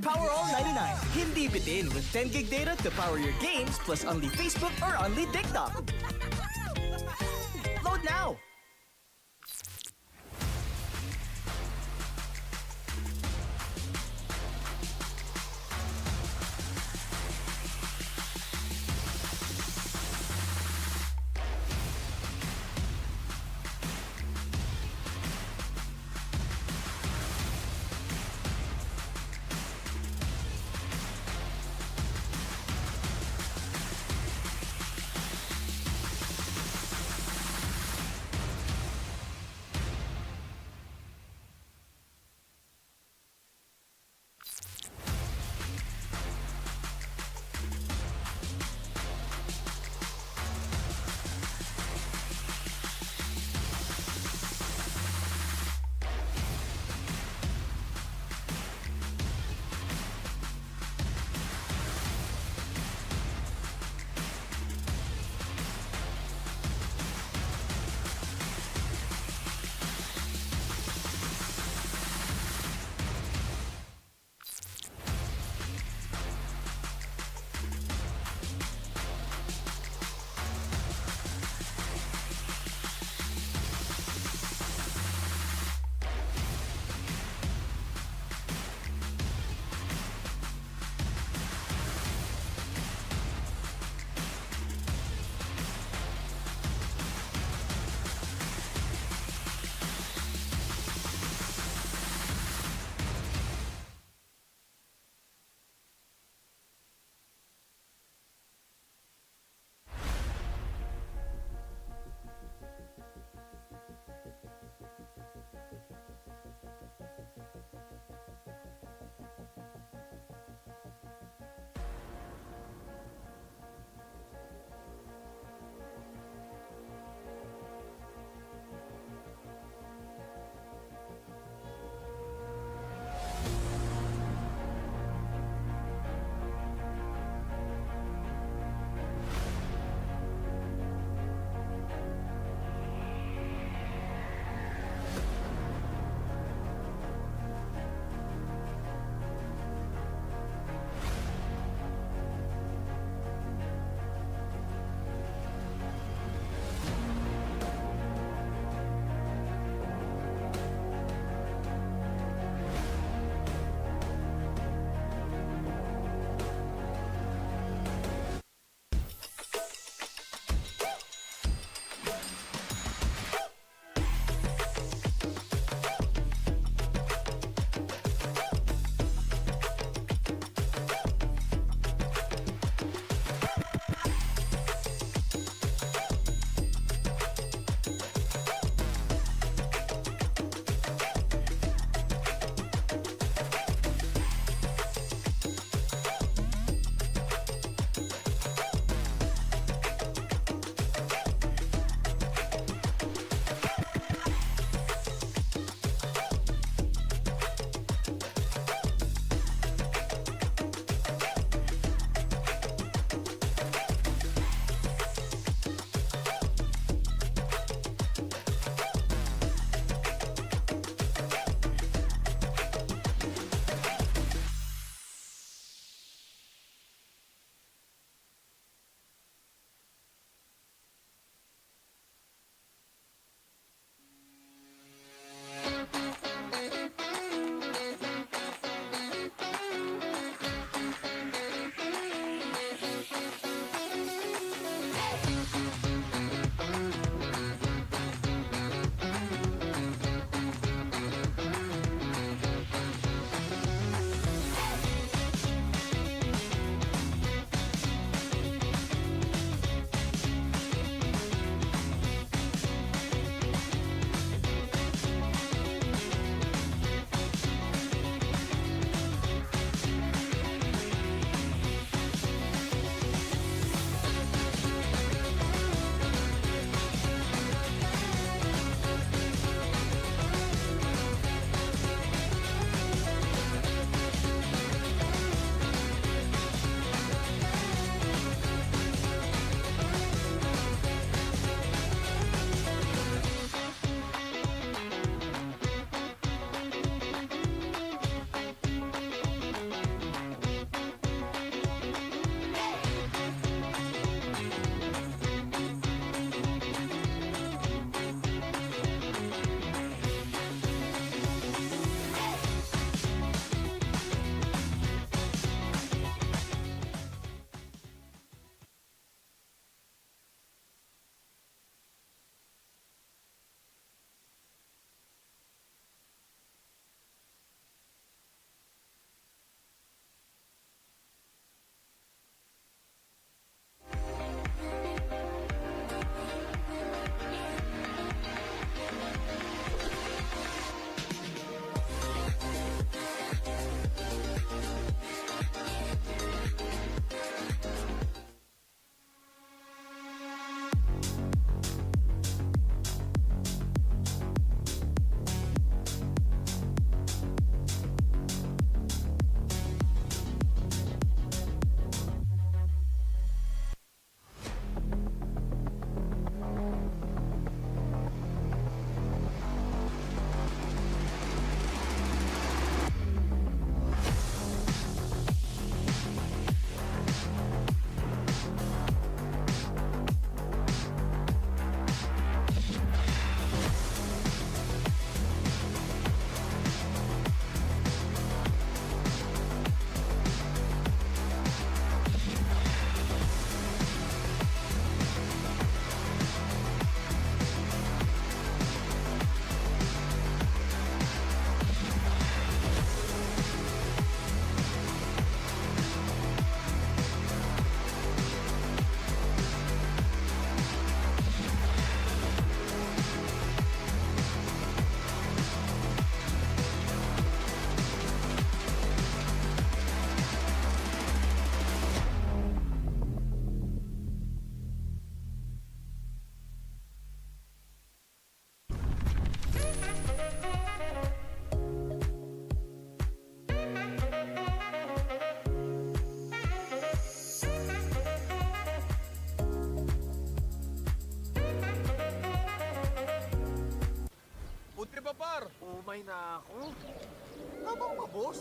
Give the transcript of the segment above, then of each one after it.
Power All 99. Hindi bitin with 10 gig data to power your games plus only Facebook or only TikTok. Load now! ka bang mabos?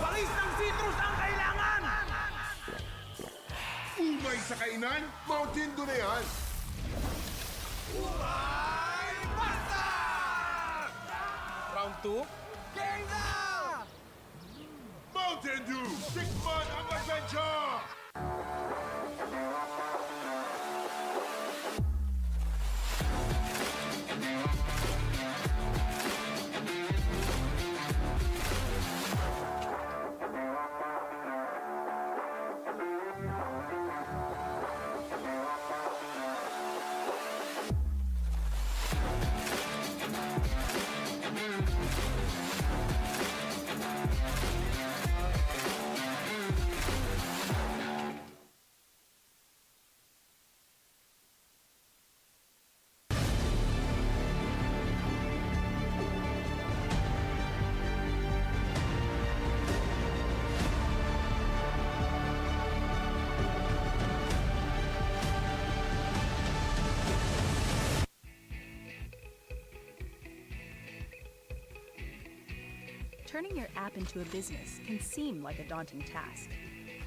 Bangis ng citrus ang kailangan! Umay sa kainan, Mountain Dew na yan. Umay! Basta! Round 2. Game na! Mountain Dew, tikman ang adventure! Turning your app into a business can seem like a daunting task.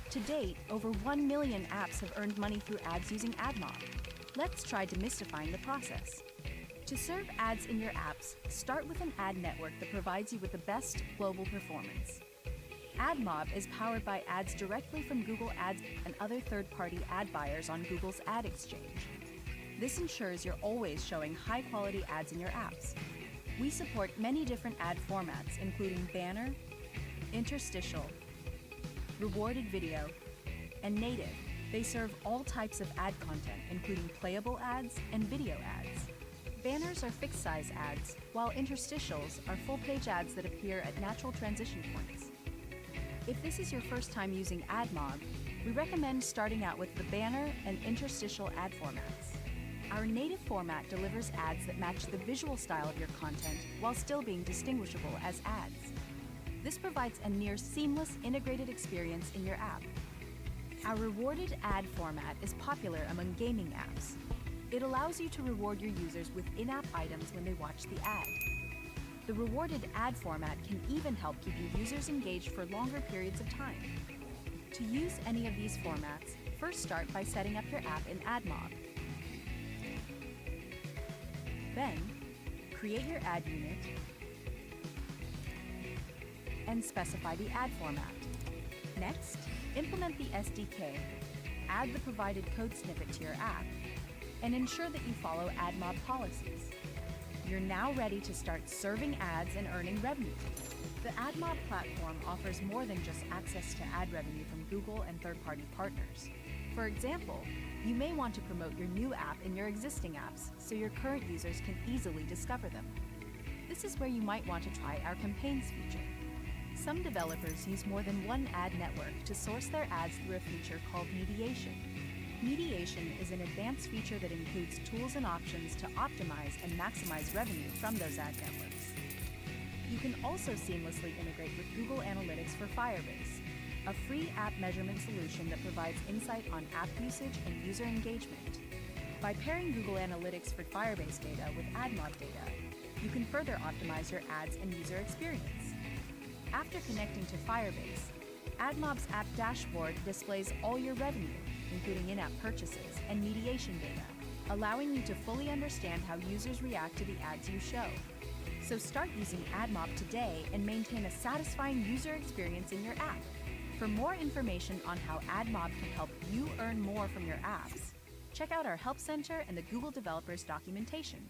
To date, over 1 million apps have earned money through ads using AdMob. Let's try demystifying the process. To serve ads in your apps, start with an ad network that provides you with the best global performance. AdMob is powered by ads directly from Google Ads and other third-party ad buyers on Google's Ad Exchange. This ensures you're always showing high-quality ads in your apps. We support many different ad formats, including banner, interstitial, rewarded video, and native. They serve all types of ad content, including playable ads and video ads. Banners are fixed-size ads, while interstitials are full-page ads that appear at natural transition points. If this is your first time using AdMob, we recommend starting out with the banner and interstitial ad formats. Our native format delivers ads that match the visual style of your content while still being distinguishable as ads. This provides a near seamless integrated experience in your app. Our rewarded ad format is popular among gaming apps. It allows you to reward your users with in-app items when they watch the ad. The rewarded ad format can even help keep your users engaged for longer periods of time. To use any of these formats, first start by setting up your app in AdMob. Then, create your ad unit and specify the ad format. Next, implement the SDK, add the provided code snippet to your app, and ensure that you follow AdMob policies. You're now ready to start serving ads and earning revenue. The AdMob platform offers more than just access to ad revenue from Google and third-party partners. For example, you may want to promote your new app in your existing apps so your current users can easily discover them. This is where you might want to try our campaigns feature. Some developers use more than one ad network to source their ads through a feature called mediation. Mediation is an advanced feature that includes tools and options to optimize and maximize revenue from those ad networks. You can also seamlessly integrate with Google Analytics for Firebase, a free app measurement solution that provides insight on app usage and user engagement. By pairing Google Analytics for Firebase data with AdMob data, you can further optimize your ads and user experience. After connecting to Firebase, AdMob's app dashboard displays all your revenue, including in-app purchases and mediation data, allowing you to fully understand how users react to the ads you show. So start using AdMob today and maintain a satisfying user experience in your app. For more information on how AdMob can help you earn more from your apps, check out our Help Center and the Google Developers documentation.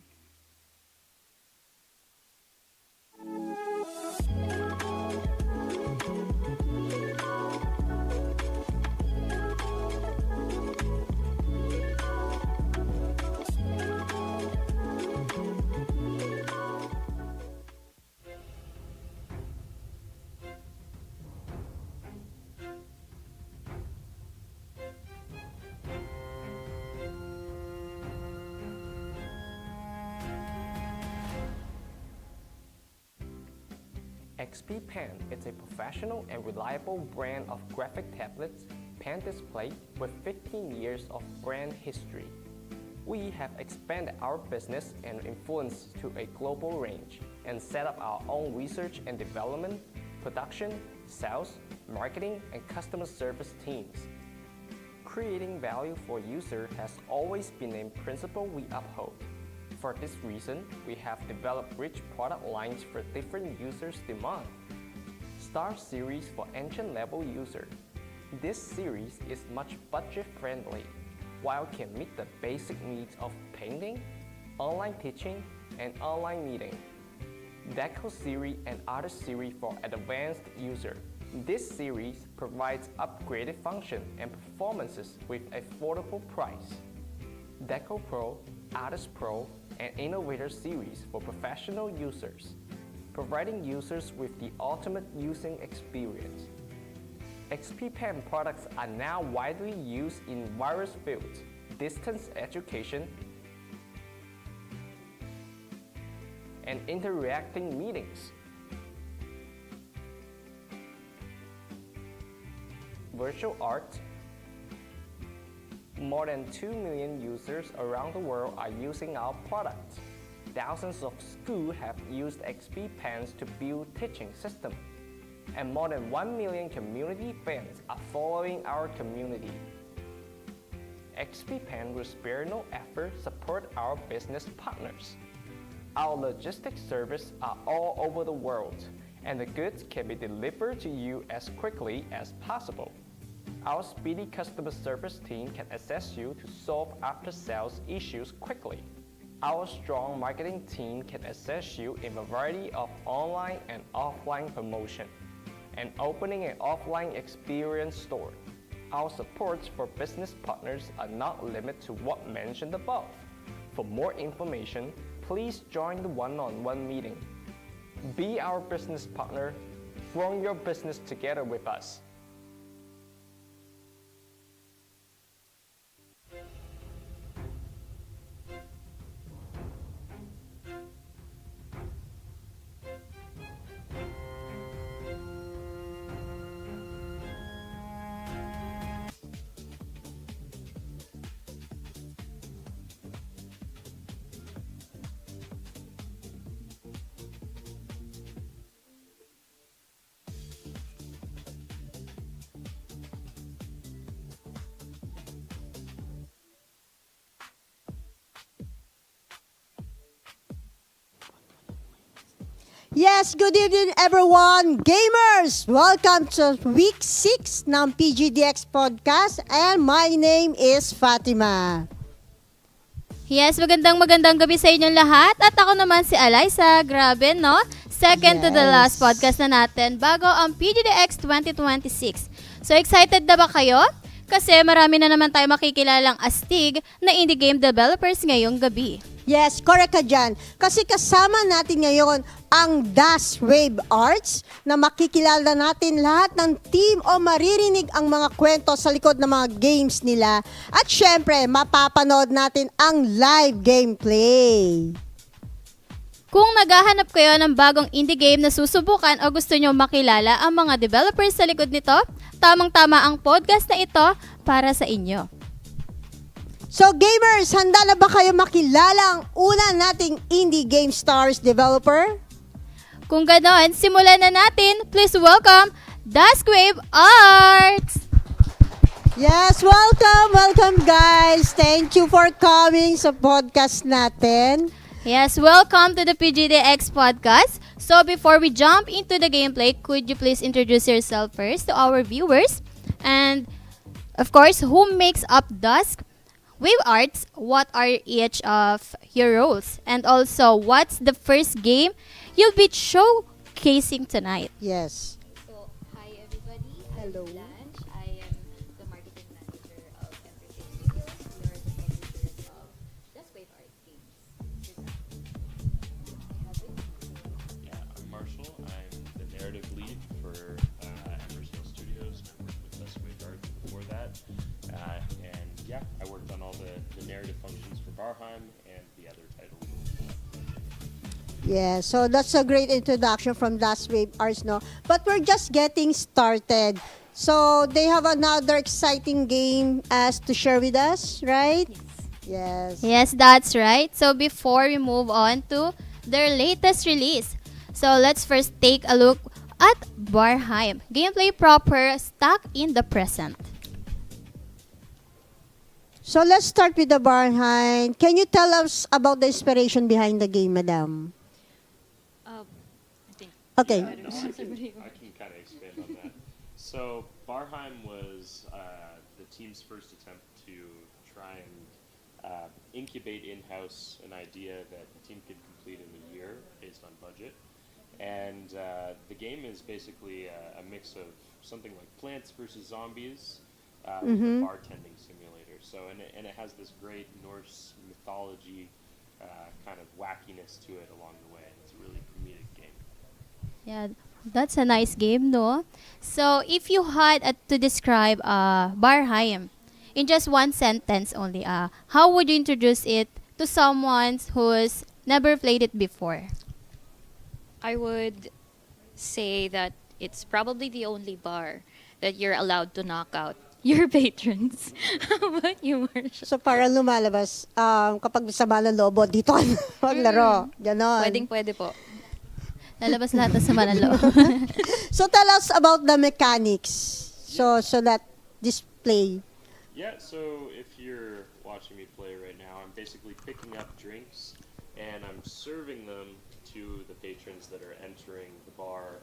XP Pen is a professional and reliable brand of graphic tablets, pen display with 15 years of brand history. We have expanded our business and influence to a global range and set up our own research and development, production, sales, marketing, and customer service teams. Creating value for users has always been a principle we uphold. For this reason, we have developed rich product lines for different users' demand. Star Series for entry-level users. This series is much budget-friendly, while can meet the basic needs of painting, online teaching, and online meeting. Deco Series and other series for advanced users. This series provides upgraded function and performances with affordable price. Deco Pro, Artist Pro, and Innovator series for professional users, providing users with the ultimate using experience. XP Pen products are now widely used in various fields, distance education, and interacting meetings. Virtual art. More than 2 million users around the world are using our products. Thousands of schools have used XP Pens to build teaching systems, and more than 1 million community fans are following our community. XP Pen will spare no effort to support our business partners. Our logistics services are all over the world, and the goods can be delivered to you as quickly as possible. Our speedy customer service team can assist you to solve after-sales issues quickly. Our strong marketing team can assist you in a variety of online and offline promotion, and opening an offline experience store. Our supports for business partners are not limited to what mentioned above. For more information, please join the one-on-one meeting. Be our business partner, grow your business together with us. Yes, good evening everyone, gamers! Welcome to week 6 ng PGDX podcast and my name is Fatima. Yes, magandang gabi sa inyong lahat. At ako naman si Allayssa. Grabe, no? Second to the last podcast na natin bago ang PGDX 2026. So excited na ba kayo? Kasi marami na naman tayo makikilalang astig na indie game developers ngayong gabi. Yes, correct ka dyan. Kasi kasama natin ngayon ang Das Wave Arts na makikilala natin lahat ng team o maririnig ang mga kwento sa likod ng mga games nila. At syempre, mapapanood natin ang live gameplay. Kung naghahanap kayo ng bagong indie game na susubukan o gusto nyo makilala ang mga developers sa likod nito, tamang-tama ang podcast na ito para sa inyo. So gamers, handa na ba kayo makilala ang una nating indie game stars developer? Kung ganon, simulan na natin. Please welcome Wave Arts! Yes, welcome guys. Thank you for coming sa podcast natin. Yes, welcome to the PGDX podcast. So before we jump into the gameplay, could you please introduce yourself first to our viewers? And of course, who makes up Wave Arts? What are each of your roles? And also, what's the first game you'll be showcasing tonight? Yes. So, hi everybody. Hello. I'm Blanche. I am the marketing manager of Everything Studios. We are the publishers of Just Wave Art Games. Yeah, I'm Marshall. I'm the narrative lead for Everything Studios. I worked with Less Blorbo before that. And yeah, I worked on all the narrative functions for BARHEIM and the other titles. Yeah, so that's a great introduction from Das Wave Arts, no? But we're just getting started. So they have another exciting game as to share with us, right? Yes. Yes. Yes, that's right. So before we move on to their latest release, so let's first take a look at BARHEIM, gameplay proper, stuck in the present. So let's start with the BARHEIM. Can you tell us about the inspiration behind the game, madam? I think Okay. I can kind of expand on that. So BARHEIM was the team's first attempt to try and incubate in-house an idea that the team could complete in a year based on budget. And the game is basically a mix of something like Plants vs. Zombies with a bartending simulator. So, and it has this great Norse mythology kind of wackiness to it along the way. It's a really comedic game. Yeah, that's a nice game, no? So if you had to describe BARHEIM in just one sentence only, how would you introduce it to someone who's never played it before? I would say that it's probably the only bar that you're allowed to knock out your patrons. How about you, Marsha? So para lumalabas, kapag sa Bala Lobo, dito ka maglaro. Ganon. Pwede po. Lalabas lahat sa manalo. So tell us about the mechanics. So that display. Yeah, so if you're watching me play right now, I'm basically picking up drinks and I'm serving them to the patrons that are entering the bar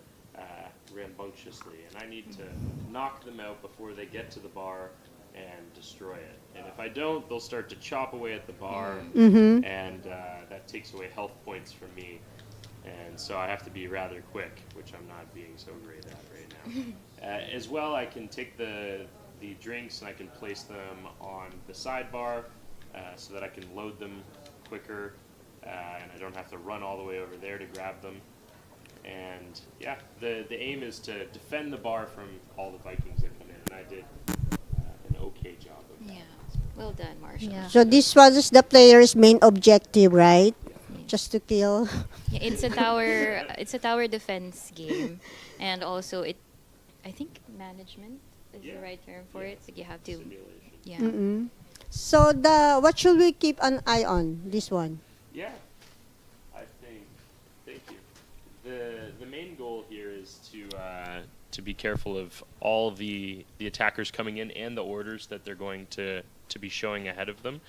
rambunctiously. And I need to knock them out before they get to the bar and destroy it. And if I don't, they'll start to chop away at the bar, and that takes away health points from me. And so I have to be rather quick, which I'm not being so great at right now. As well, I can take the drinks and I can place them on the sidebar so that I can load them quicker, and I don't have to run all the way over there to grab them. And yeah, the aim is to defend the bar from all the Vikings that come in, and I did an okay job of that. Yeah. Well done, Marsha. Yeah. So this was the player's main objective, right? Just to kill. Yeah, it's a tower defense game, and also I think management is the right term for it. So you have to, Simulation. yeah. So what should we keep an eye on? This one. Yeah, I think. Thank you. The main goal here is to be careful of all the attackers coming in and the orders that they're going to be showing ahead of them.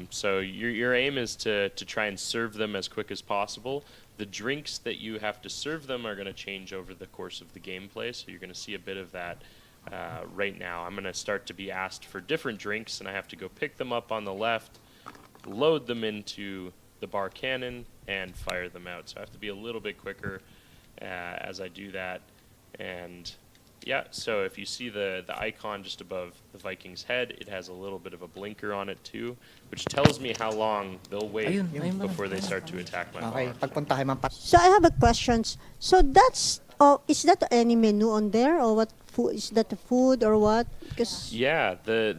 So your aim is to try and serve them as quick as possible. The drinks that you have to serve them are going to change over the course of the gameplay, so you're going to see a bit of that right now. I'm going to start to be asked for different drinks, and I have to go pick them up on the left, load them into the bar cannon, and fire them out. So I have to be a little bit quicker as I do that. And yeah, so if you see the icon just above the Viking's head, it has a little bit of a blinker on it too, which tells me how long they'll wait before they start to attack my bar. So I have a question. So that's is that any menu on there, or what food is that? The food or what? Because Yeah, the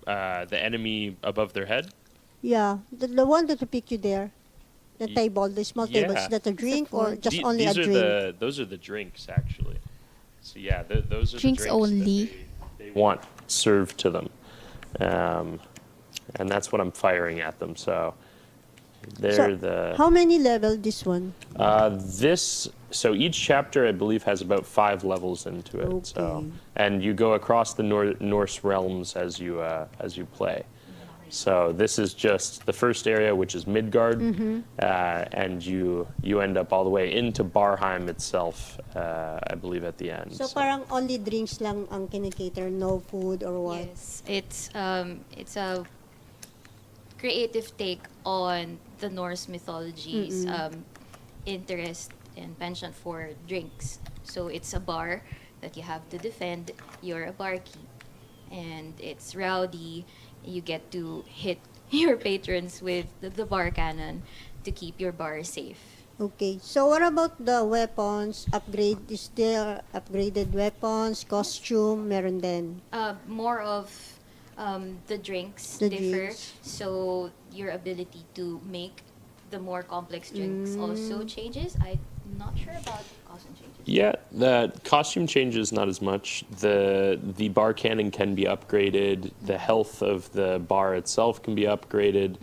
enemy above their head. yeah, the one that picked you there, the table, the small table, is Yeah. that a drink or just only a These are drink? those are the drinks actually. So yeah, those are Drinks the drinks only. that they want served to them, and that's what I'm firing at them. So they're How many level this one? So each chapter I believe has about 5 levels into it. So Okay. and you go across the Norse realms as you play. So this is just the first area, which is Midgard, and you end up all the way into BARHEIM itself, I believe, at the end. So parang only drinks lang ang kinikater, no food or what? Yes, it's a creative take on the Norse mythology's interest and penchant for drinks. So it's a bar that you have to defend. You're a barkeep, and it's rowdy. You get to hit your patrons with the bar cannon to keep your bar safe. Okay. So what about the weapons? Upgrade, is there upgraded weapons, costume, meron din? More of the drinks The differ, drinks. so your ability to make the more complex drinks also changes. Not sure about costume changes. Yeah, the costume changes not as much. The bar cannon can be upgraded. The health of the bar itself can be upgraded.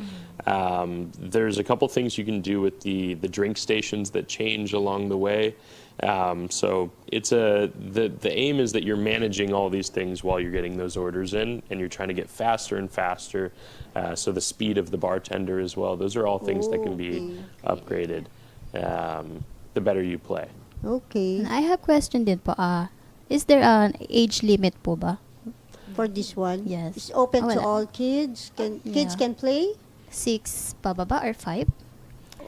There's a couple things you can do with the drink stations that change along the way. So it's the aim is that you're managing all these things while you're getting those orders in, and you're trying to get faster and faster. So the speed of the bartender as well. Those are all things that can be upgraded. The better you play. Okay. And I have question din po. Is there an age limit po ba? For this one? Yes. It's open to Wala. all kids? Kids Yeah. can play? 6 pababa or 5?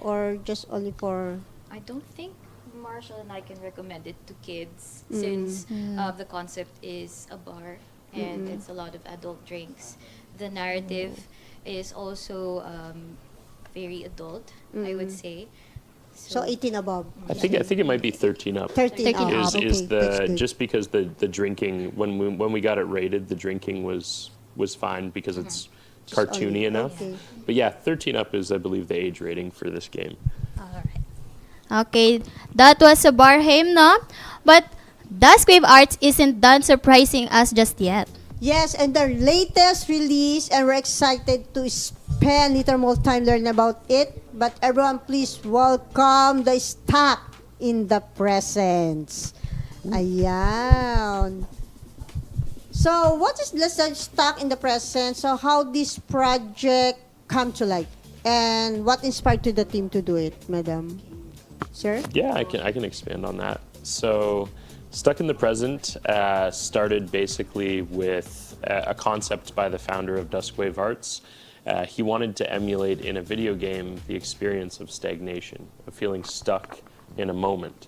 Or just only for... I don't think Marshall and I can recommend it to kids since the concept is a bar and it's a lot of adult drinks. The narrative is also very adult, I would say. So 18 above? I think it might be 13 up. 13 up. Is Okay, is that's the good. just because the drinking when we got it rated, the drinking was fine because it's cartoony only- enough. okay. But yeah, 13 up is I believe the age rating for this game. Alright. Okay, that was a BARHEIM, no? But Duskwave Arts isn't done surprising us just yet. Yes, and their latest release, and we're excited to spend little more time learning about it. But everyone, please welcome the stock in the presents. Ayan. So, what is the stock in the present? So, how this project come to light? And what inspired to the team to do it, madam? Sir? Yeah, I can expand on that. So, Stuck in the Present started basically with a concept by the founder of Duskwave Arts. He wanted to emulate in a video game the experience of stagnation, of feeling stuck in a moment.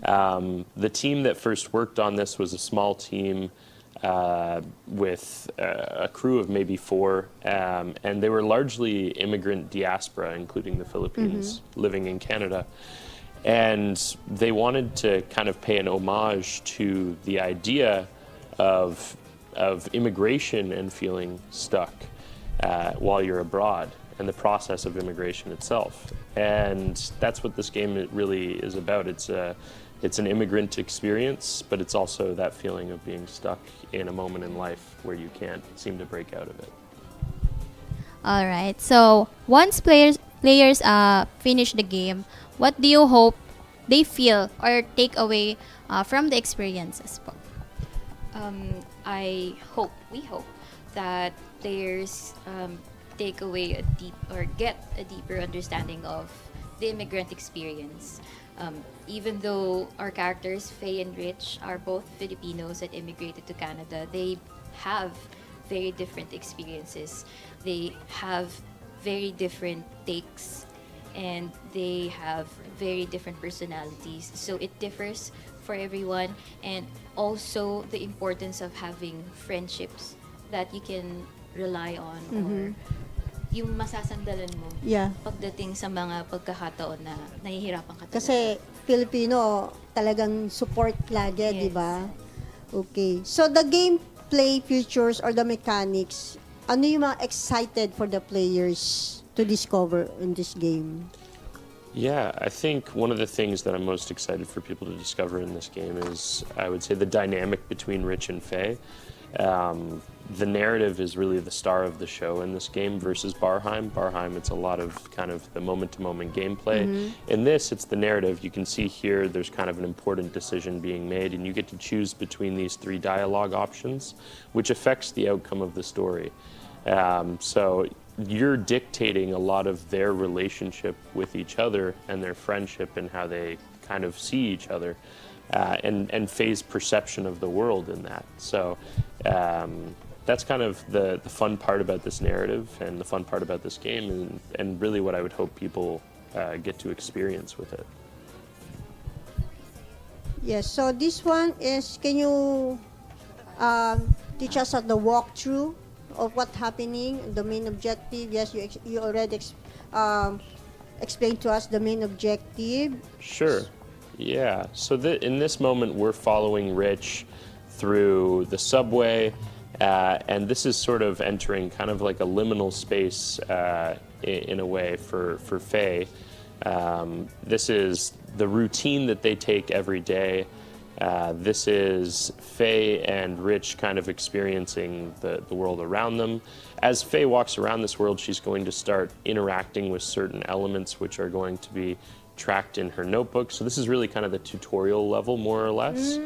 The team that first worked on this was a small team with a crew of maybe 4, and they were largely immigrant diaspora, including the Philippines, living in Canada. And they wanted to kind of pay an homage to the idea of immigration and feeling stuck while you're abroad, and the process of immigration itself. And that's what this game really is about. It's an immigrant experience, but it's also that feeling of being stuck in a moment in life where you can't seem to break out of it. Alright, so once players finish the game, what do you hope they feel or take away from the experiences po? We hope that players take away get a deeper understanding of the immigrant experience. Even though our characters, Faye and Rich, are both Filipinos that immigrated to Canada, they have very different experiences. They have very different takes, and they have very different personalities. So it differs for everyone, and also the importance of having friendships that you can rely on or yung masasandalan mo Yeah. pagdating sa mga pagkakataon na nahihirapan ka talaga. Kasi Filipino talagang support lagi, Yes. di ba? Okay. So the gameplay features or the mechanics, ano yung mga excited for the players to discover in this game? Yeah, I think one of the things that I'm most excited for people to discover in this game is, I would say, the dynamic between Rich and Faye. The narrative is really the star of the show in this game versus BARHEIM. BARHEIM, it's a lot of kind of the moment-to-moment gameplay. In this, it's the narrative. You can see here there's kind of an important decision being made, and you get to choose between these 3 dialogue options, which affects the outcome of the story. So you're dictating a lot of their relationship with each other and their friendship and how they kind of see each other, and Faye's perception of the world in that. So that's kind of the fun part about this narrative and the fun part about this game, and really what I would hope people get to experience with it. Yes, so this one is, can you teach us at the walkthrough of what's happening, the main objective? Yes, you already explained to us the main objective. Sure. Yeah. So in this moment, we're following Rich through the subway, and this is sort of entering kind of like a liminal space in a way for Faye. This is the routine that they take every day. This is Faye and Rich kind of experiencing the world around them. As Faye walks around this world, she's going to start interacting with certain elements which are going to be tracked in her notebook. So this is really kind of the tutorial level, more or less,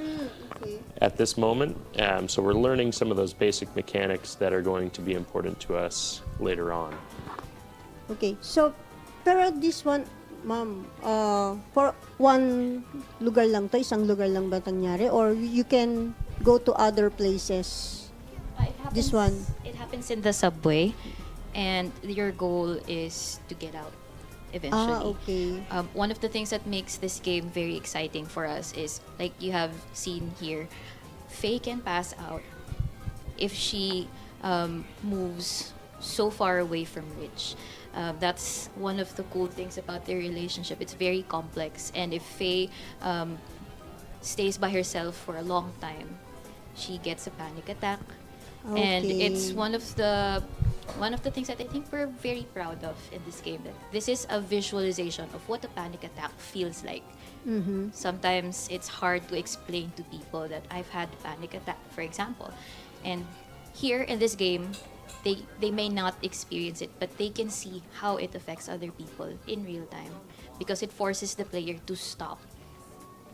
at this moment. So we're learning some of those basic mechanics that are going to be important to us later on. Okay, so, pero this one, ma'am, for one lugar lang to, isang lugar lang ba nangyari? Or you can go to other places? This one? It happens in the subway, and your goal is to get out eventually. Okay. One of the things that makes this game very exciting for us is, like you have seen here, Faye can pass out if she moves so far away from Rich. That's one of the cool things about their relationship. It's very complex, and if Faye stays by herself for a long time, she gets a panic attack. Okay. And it's one of the things that I think we're very proud of in this game. That this is a visualization of what a panic attack feels like. Mm-hmm. Sometimes it's hard to explain to people that I've had a panic attack, for example. And here in this game, they may not experience it, but they can see how it affects other people in real time, because it forces the player to stop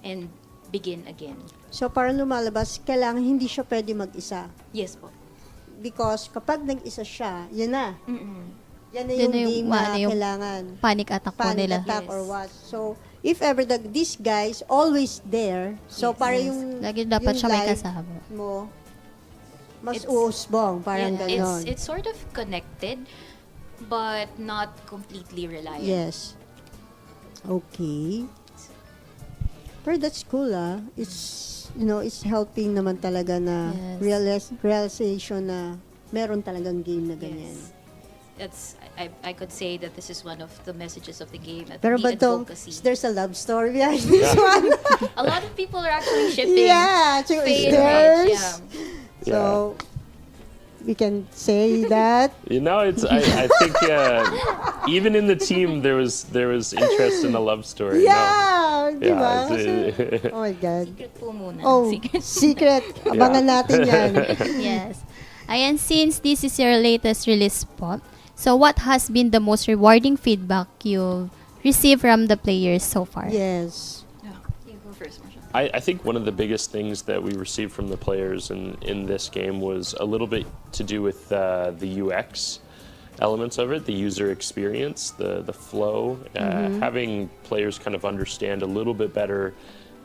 and begin again. So, para lumalabas, kailangan hindi siya pwede mag-isa. Yes po. Because kapag nag-isa siya, yun na. Yan na Yun yung na game yung, na ano, yung kailangan. Panic attack po Panic nila. attack Yes. or what. So, if ever these guys always there, so para Yes. yung Lagi dapat yung siya may life kasama. mo, mas It's- uusbong, parang Yeah, ganon. it's sort of connected, but not completely reliant. Yes. Okay. Pero that's cool, ah. It's, it's helping naman talaga na Yes. realization na meron talagang game na ganyan. Yes. It's, I could say that this is one of the messages of the game. At Pero the ba tong, advocacy. there's a love story behind this one? A lot of people are actually shipping. Yeah, so Faye it's and Rich, theirs. So, we can say that. It's I think even in the team there was interest in a love story. Yeah, di ba? it's- Oh my God. Secret po muna. Oh, Secret. secret. Abangan natin yan. Yes. Ayan, since this is your latest release po, so what has been the most rewarding feedback you've received from the players so far? Yes. You go first, Marsha. I think one of the biggest things that we received from the players in this game was a little bit to do with the UX elements of it, the user experience, the flow, having players kind of understand a little bit better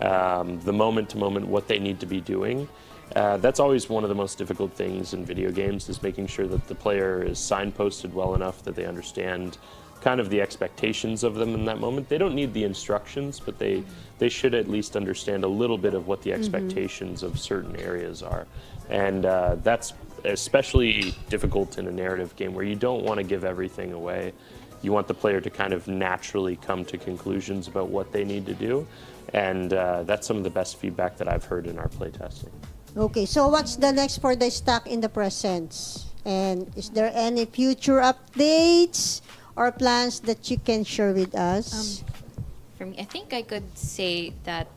the moment to moment what they need to be doing. That's always one of the most difficult things in video games, is making sure that the player is signposted well enough that they understand kind of the expectations of them in that moment. They don't need the instructions, but they should at least understand a little bit of what the expectations of certain areas are. And that's especially difficult in a narrative game where you don't want to give everything away. You want the player to kind of naturally come to conclusions about what they need to do. And that's some of the best feedback that I've heard in our playtesting. Okay, so what's the next for the Stuck in the Presents? And is there any future updates or plans that you can share with us? For me, I think I could say that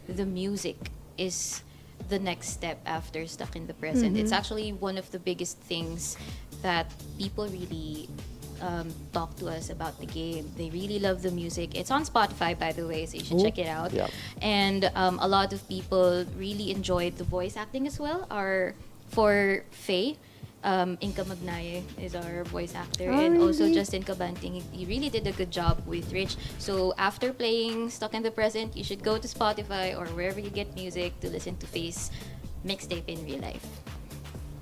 the music is the next step after Stuck in the Present. It's actually one of the biggest things that people really talk to us about the game. They really love the music. It's on Spotify, by the way, so you should check it out. Yeah. And a lot of people really enjoyed the voice acting as well. For Faye, Inka Magnaye is our voice actor, and also Justin Cabanting. He really did a good job with Rich. So after playing Stuck in the Present, you should go to Spotify or wherever you get music to listen to Faye's mixtape in real life.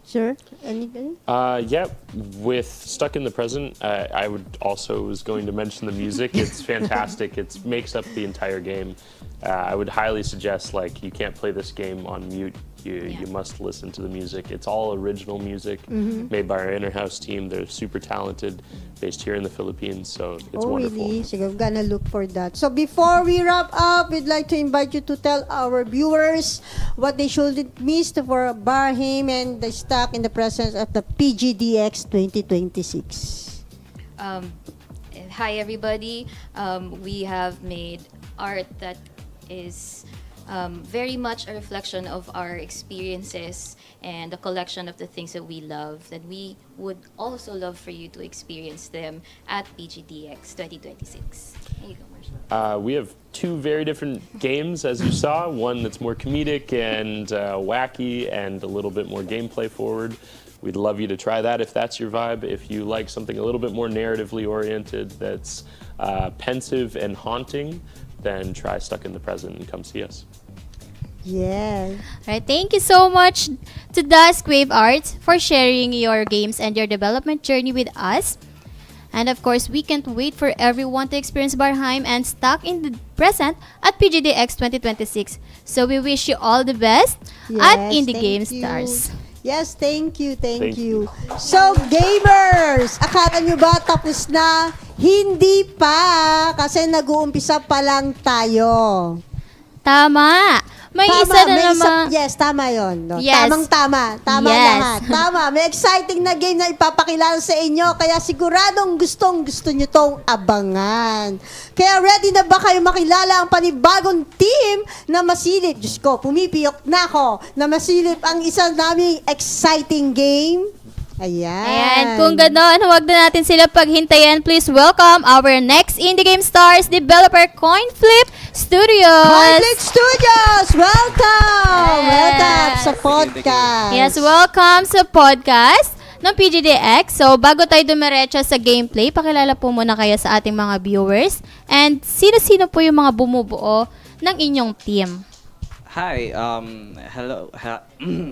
Sir, anything? Yeah, with Stuck in the Present, I would also was going to mention the music. It's fantastic. It makes up the entire game. I would highly suggest, like, you can't play this game on mute. You must listen to the music. It's all original music made by our in-house team. They're super talented, based here in the Philippines, so it's wonderful. Really? So I'm gonna look for that. So before we wrap up, we'd like to invite you to tell our viewers what they shouldn't miss for BARHEIM and the Stuck in the Presence of the PGDX 2026. Hi everybody. We have made art that is very much a reflection of our experiences and a collection of the things that we love. And we would also love for you to experience them at PGDX 2026. There you go, Marshall. We have two very different games, as you saw. One that's more comedic and wacky and a little bit more gameplay forward. We'd love you to try that if that's your vibe. If you like something a little bit more narratively oriented that's pensive and haunting, then try Stuck in the Present and come see us. Yes. All right, thank you so much to Dusk Wave Arts for sharing your games and your development journey with us. And of course, we can't wait for everyone to experience BARHEIM and Stuck in the Present at PGDX 2026. So we wish you all the best at Indie thank Game you. Stars. Yes, thank you, thank Thank you. So, gamers, akala nyo ba tapos na? Hindi pa, kasi nag-uumpisa pa lang tayo. Tama! May isa na naman. Yes, tama yun. No? Yes. Tama Yes. lahat. Tama, may exciting na game na ipapakilala sa inyo, kaya siguradong gusto nyo tong abangan. Kaya ready na ba kayo makilala ang panibagong team na masilip? Diyos ko, pumipiyok na ako na masilip ang isa naming exciting game. Ayan, kung gano'n, huwag na natin sila paghintayan. Please welcome our next Indie Game Stars developer, CoinFlip Studios. CoinFlip Studios, welcome! Yes. Welcome sa podcast. Yes, welcome sa podcast ng PGDX. So, bago tayo dumiretso sa gameplay, pakilala po muna kayo sa ating mga viewers. And sino-sino po yung mga bumubuo ng inyong team? Hi, hello,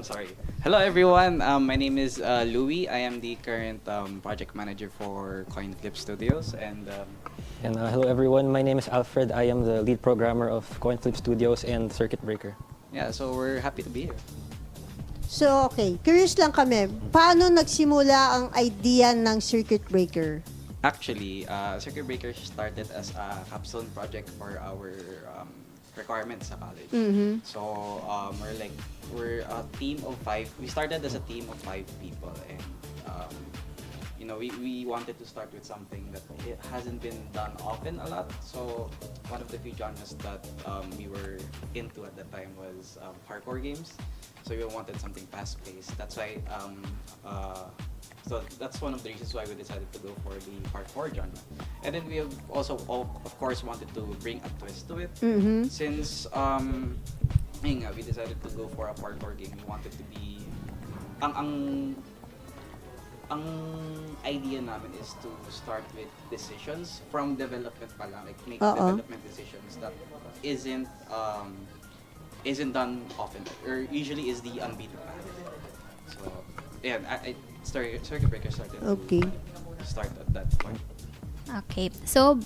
sorry. Hello everyone, my name is Louie. I am the current project manager for CoinFlip Studios. And hello everyone, my name is Alfred. I am the lead programmer of CoinFlip Studios and Circuit Breaker. yeah, so we're happy to be here. So, okay. Curious lang kami. Paano nagsimula ang idea ng Circuit Breaker? Actually, Circuit Breaker started as a capstone project for our requirements sa college. Mm-hmm. So, we're a team of 5. We started as a team of 5 people, and we wanted to start with something that it hasn't been done often a lot. So, one of the few genres that we were into at that time was parkour games. So we wanted something fast-paced. That's why so that's one of the reasons why we decided to go for the parkour genre. And then we have also, of course, wanted to bring a twist to it. Mm-hmm. Since we decided to go for a parkour game, we wanted to be ang idea namin is to start with decisions from development pa lang, like make development decisions that isn't done often, or usually is the unbeaten path. So yeah, Circuit Breaker started to start at that point. Okay. So,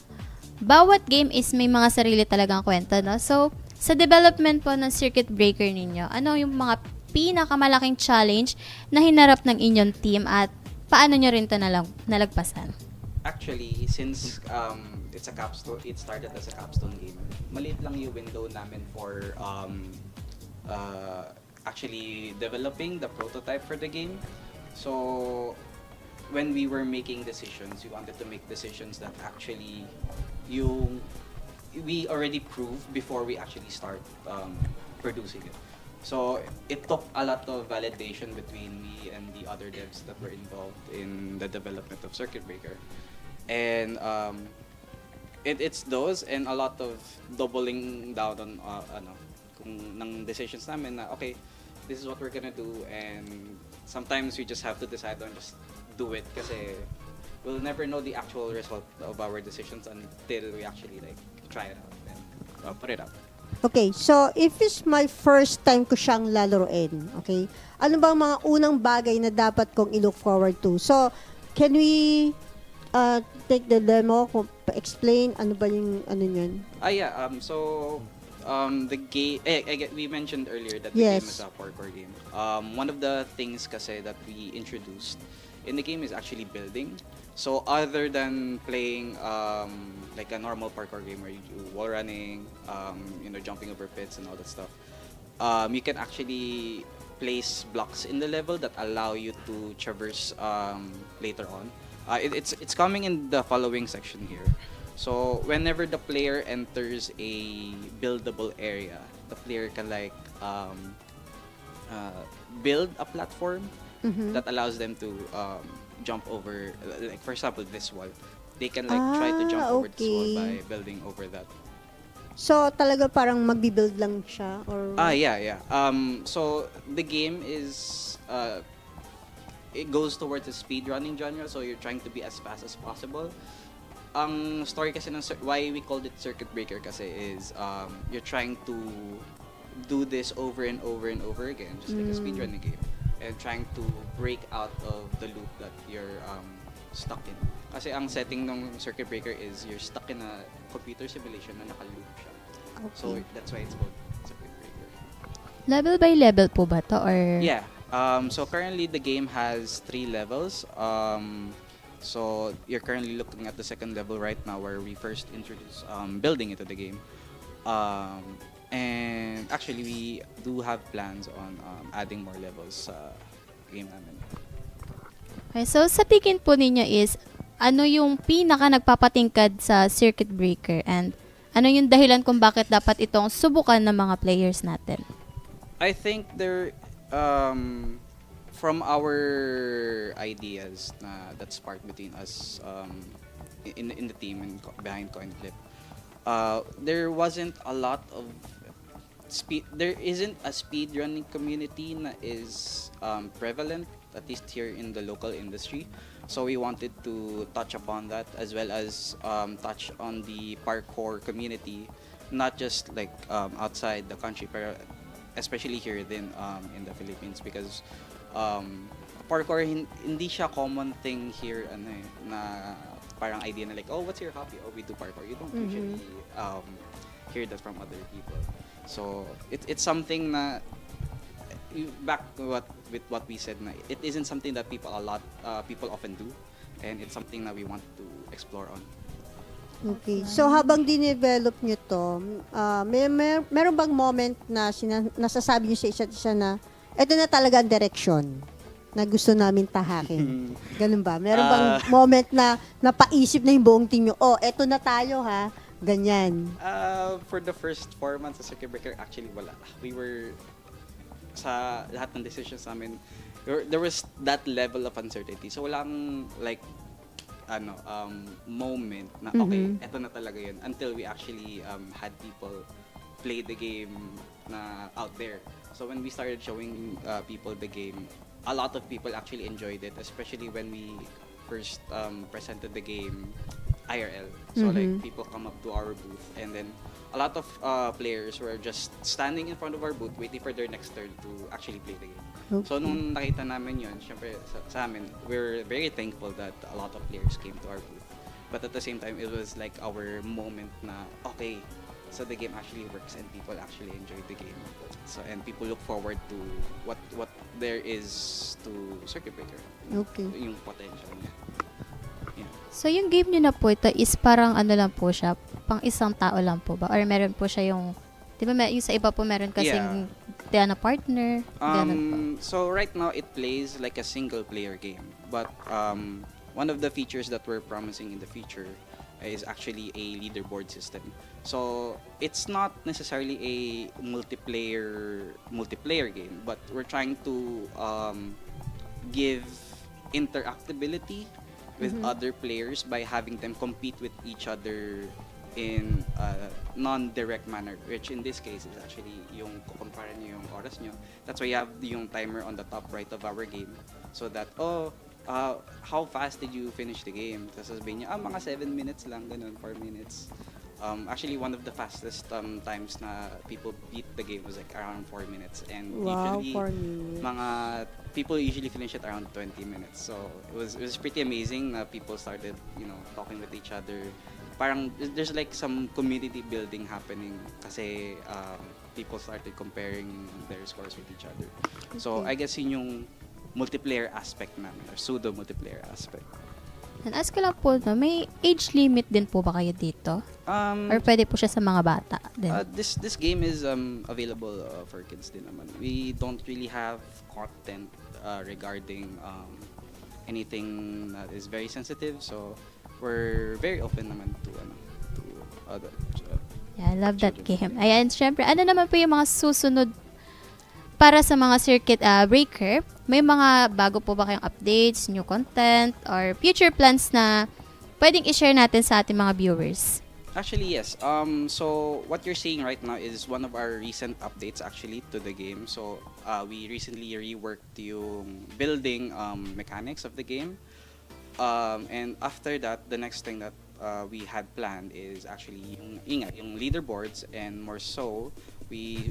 bawat game is may mga sarili talagang kwento, no? So, sa development po ng Circuit Breaker ninyo, ano yung mga pinakamalaking challenge na hinarap ng inyong team at paano nyo rin ito nalagpasan? Actually, since it started as a capstone game, maliit lang yung window namin for actually developing the prototype for the game. So, when we were making decisions, we wanted to make decisions that actually we already proved before we actually start producing it. So, it took a lot of validation between me and the other devs that were involved in the development of Circuit Breaker. And it's those and a lot of doubling down on ng decisions namin na okay, this is what we're gonna do, and sometimes we just have to decide on just do it kasi we'll never know the actual result of our decisions until we actually try it out and put it up. Okay, so if it's my first time ko siyang lalaroin, okay, ano bang mga unang bagay na dapat kong i-look forward to? So, can we take the demo, explain ano ba yung ano yun? The game, we mentioned earlier that the game is a parkour game. One of the things kasi that we introduced in the game is actually building. So other than playing like a normal parkour game where you do wall running, jumping over pits and all that stuff, you can actually place blocks in the level that allow you to traverse later on. It's coming in the following section here. So whenever the player enters a buildable area, the player can like build a platform that allows them to jump over, like for example this wall. They can like try to jump over this wall by building over that. So, talaga parang magbi-build lang siya? Or... Yeah. So, the game is, it goes towards the speedrunning genre, so you're trying to be as fast as possible. Ang story kasi ng, why we called it Circuit Breaker kasi is, you're trying to do this over and over and over again, just like a speedrunning game. And trying to break out of the loop that you're stuck in. Kasi ang setting ng Circuit Breaker is you're stuck in a computer simulation na naka-loop siya. Okay. So that's why it's called Circuit Breaker. Level by level po ba to or? Yeah. So currently the game has 3 levels. So you're currently looking at the second level right now where we first introduced building into the game. And actually we do have plans on adding more levels sa game namin. Okay, so sa tingin po ninyo is ano yung pinaka nagpapatingkad sa Circuit Breaker and ano yung dahilan kung bakit dapat itong subukan ng mga players natin? I think there from our ideas na that sparked between us in the team and behind CoinFlip, there wasn't a lot of there isn't a speedrunning community na is prevalent, at least here in the local industry. So we wanted to touch upon that as well as touch on the parkour community, not just like outside the country, but especially here then in the Philippines, because parkour hindi siya common thing here na parang idea na like, oh, what's your hobby? Oh, we do parkour. You don't usually hear that from other people. So it's something na back to what we said na it isn't something that people often do, and it's something that we want to explore on. Okay. So habang dinevelop nyo to, meron bang moment na nasasabi nyo sa isa't isa na ito na talaga ang direction na gusto namin tahakin? Ganun ba? Meron bang moment na napaisip na yung buong team nyo, oh, eto na tayo ha? Ganyan. For the first 4 months of Circuit Breaker, actually wala. We were sa lahat ng decisions namin, there was that level of uncertainty. So walang like moment na okay, eto na talaga yun, until we actually had people play the game na out there. So when we started showing people the game, a lot of people actually enjoyed it, especially when we first presented the game IRL. So like people come up to our booth, and then a lot of players were just standing in front of our booth waiting for their next turn to actually play the game. So nung nakita namin yun, syempre sa amin, we're very thankful that a lot of players came to our booth. But at the same time, it was like our moment na, okay, so the game actually works and people actually enjoy the game. So and people look forward to what there is to Circuit Breaker. Okay. Yung potential niya. Yeah. So yung game nyo na po ito is parang ano lang po siya, pang isang tao lang po ba? Or meron po siya yung, di ba yung sa iba po meron kasing na partner? So right now it plays like a single player game. But one of the features that we're promising in the future is actually a leaderboard system. So it's not necessarily a multiplayer game, but we're trying to give interactability with other players by having them compete with each other in a non-direct manner, which in this case is actually yung kukumpara nyo yung oras nyo. That's why you have yung timer on the top right of our game, so that, how fast did you finish the game? Tapos sabihin niya, mga 7 minutes lang, ganun, 4 minutes. Actually, one of the fastest times na people beat the game was like around 4 minutes, and usually 4 minutes. mga people usually finish it around 20 minutes. So it was pretty amazing na people started, talking with each other. Parang there's like some community building happening kasi people started comparing their scores with each other. So I guess yun yung multiplayer aspect namin, or pseudo multiplayer aspect. And ask ko lang po, may age limit din po ba kayo dito? Or pwede po siya sa mga bata din? This game is available for kids din naman. We don't really have content regarding anything that is very sensitive. So we're very open naman to other. Yeah, I love that game. Ayan, syempre, ano naman po yung mga susunod para sa mga circuit breaker? May mga bago po ba kayong updates, new content, or future plans na pwedeng i-share natin sa ating mga viewers? Actually, yes. So what you're seeing right now is one of our recent updates actually to the game. So we recently reworked yung building mechanics of the game. And after that, the next thing that we had planned is actually yung leaderboards, and more so, we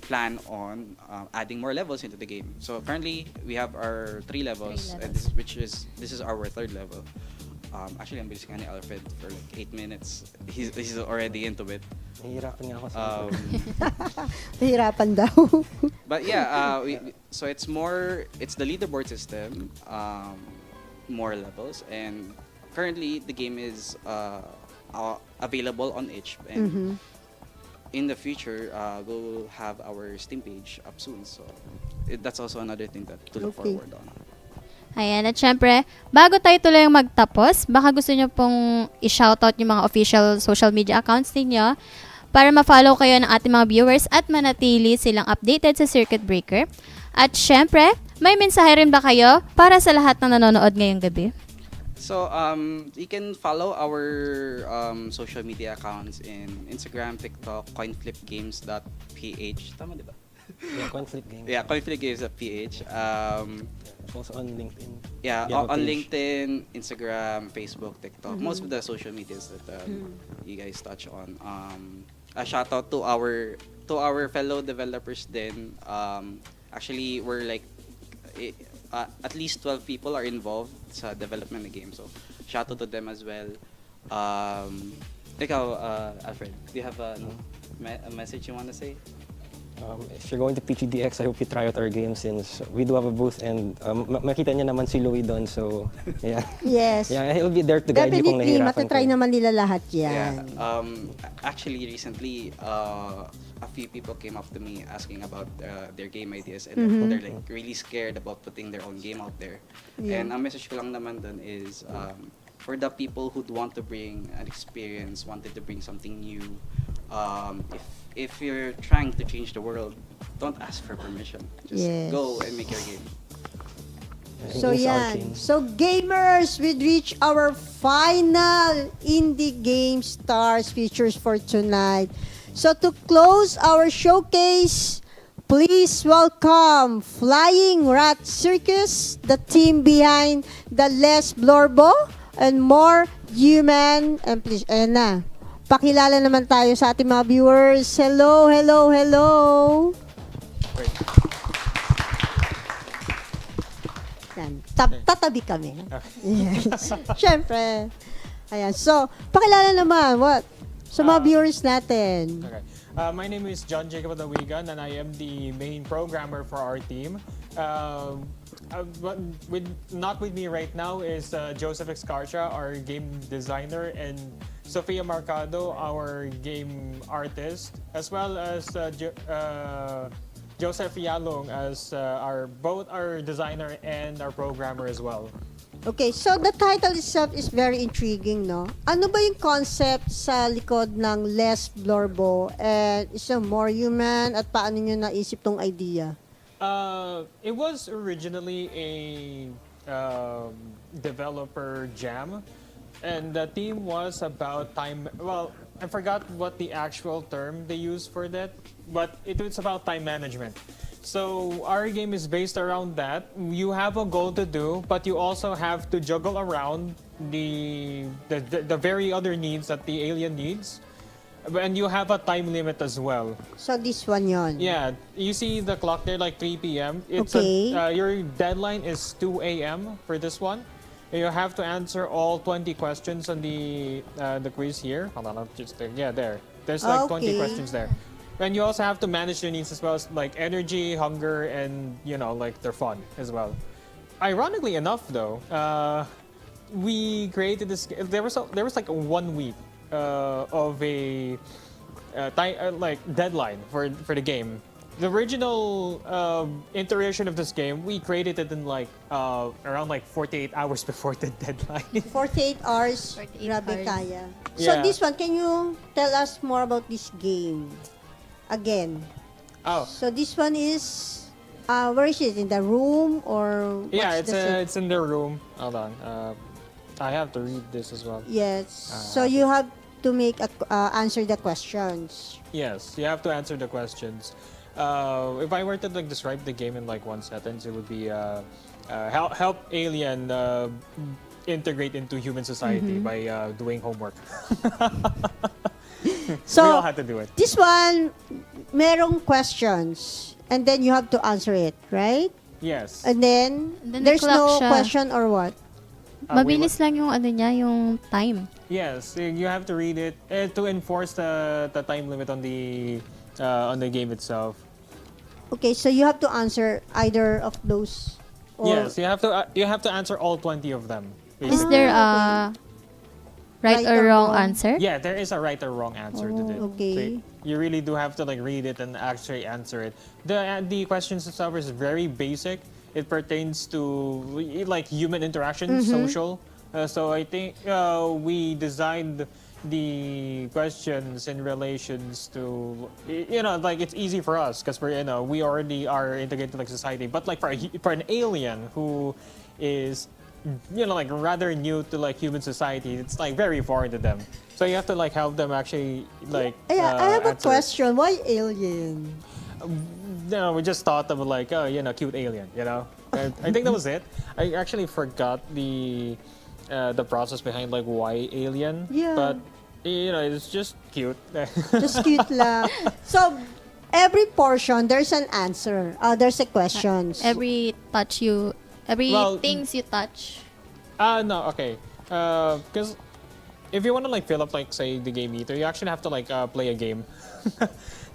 plan on adding more levels into the game. So currently, we have our 3 levels, and this is our 3rd level. Actually, I'm basically Alfred for like 8 minutes. He's already into it. Nahihirapan nga ako sa Nahirapan daw. But yeah, so it's the leaderboard system, more levels, and currently the game is available on itch, and in the future we'll have our Steam page up soon. So that's also another thing to look forward on. Ayan, at syempre, bago tayo tuloy magtapos, baka gusto nyo pong i-shoutout yung mga official social media accounts ninyo para ma-follow kayo ng ating mga viewers at manatili silang updated sa Circuit Breaker. At syempre, may mensahe rin ba kayo para sa lahat ng nanonood ngayong gabi? So you can follow our social media accounts in Instagram, TikTok, coinflipgames.ph. Tama diba? Yeah, Coinflip Games. Yeah, coinflipgames.ph. Also on LinkedIn. Yeah, on LinkedIn, Instagram, Facebook, TikTok. Most of the social medias that you guys touch on. A shout out to our fellow developers then. Actually, we're like at least 12 people are involved sa development of the game. So, shout out to them as well. Ikaw, Alfred, do you have a message you want to say? If you're going to PGDX, I hope you try out our game since we do have a booth, and makita niya naman si Louie doon, so yeah. Yes. Yeah, he'll be there to guide you kung Definitely, nahihirapan matatry naman nila lahat yan. Yeah. Actually, recently, a few people came up to me asking about their game ideas, and they're like really scared about putting their own game out there. Yeah. And ang message ko lang naman dun is for the people who'd want to bring an experience, wanted to bring something new, if you're trying to change the world, don't ask for permission. Just go and make your game. So yan. So gamers, we'd reach our final Indie Game Stars features for tonight. So to close our showcase, please welcome Flying Rat Circus, the team behind the Less Blorbo and More Human. And please, ayan na. Pakilala naman tayo sa ating mga viewers. Hello, hello, hello. Yan. Tatabi kami. Yes. Siyempre. Ayan. So, pakilala naman. What? Sa mga viewers natin. Okay. My name is John Jacob Adawigan, and I am the main programmer for our team. Not with me right now is Joseph Excarcia, our game designer, and Sofia Marcado, our game artist, as well as Joseph Yalong as both our designer and our programmer as well. Okay, so the title itself is very intriguing, no? Ano ba yung concept sa likod ng Less Blorbo and isang More Human, at paano nyo naisip tong idea? It was originally a developer jam, and the theme was about time. Well, I forgot what the actual term they used for that, but it was about time management. So our game is based around that. You have a goal to do, but you also have to juggle around the very other needs that the alien needs. And you have a time limit as well. So this one yon. Yeah, you see the clock there, like 3 p.m. It's okay. Your deadline is 2 a.m. for this one. You have to answer all 20 questions on the quiz here. Hold on, there. There's like 20 questions there. And you also have to manage your needs as well, as like energy, hunger, and like their fun as well. Ironically enough, though, we created this. There was like 1 week of a like deadline for the game, the original iteration of this game, we created it in like around like 48 hours before the deadline. 48 hours, 48 grabe hours. kaya. So Yeah. this one, can you tell us more about this game? Again. Oh. So this one is, where is it? In the room or what's Yeah, the it's in the room. Hold on. I have to read this as well. Yes. So you have to make answer the questions. Yes, you have to answer the questions. If I were to like describe the game in like one sentence, it would be help alien integrate into human society by doing homework. So we all had to do it. this one, merong questions, and then you have to answer it, right? Yes. And then there's nag-clock no siya. question or what? Mabilis lang yung ano niya, yung time. Yes, you have to read it to enforce the time limit on the game itself. Okay, so you have to answer either of those. Or Yes, you have to answer all 20 of them. Is basically. there a right or wrong answer? Yeah, there is a right or wrong answer to it. okay. So you really do have to like read it and actually answer it. The questions itself is very basic. It pertains to like human interaction, social. So I think we designed the questions in relations to like it's easy for us because we already are integrated to like society. But like for an alien who is like rather new to like human society, it's like very foreign to them. So you have to like help them actually like. Yeah, I have a answer it. question. Why alien? We just thought of like, cute alien, And I think that was it. I actually forgot the process behind like why alien. Yeah. But it's just cute. Just cute lang. So every portion there's an answer. There's a questions. Every things you touch. No, okay. Because if you want to like fill up like say the game meter, you actually have to like play a game.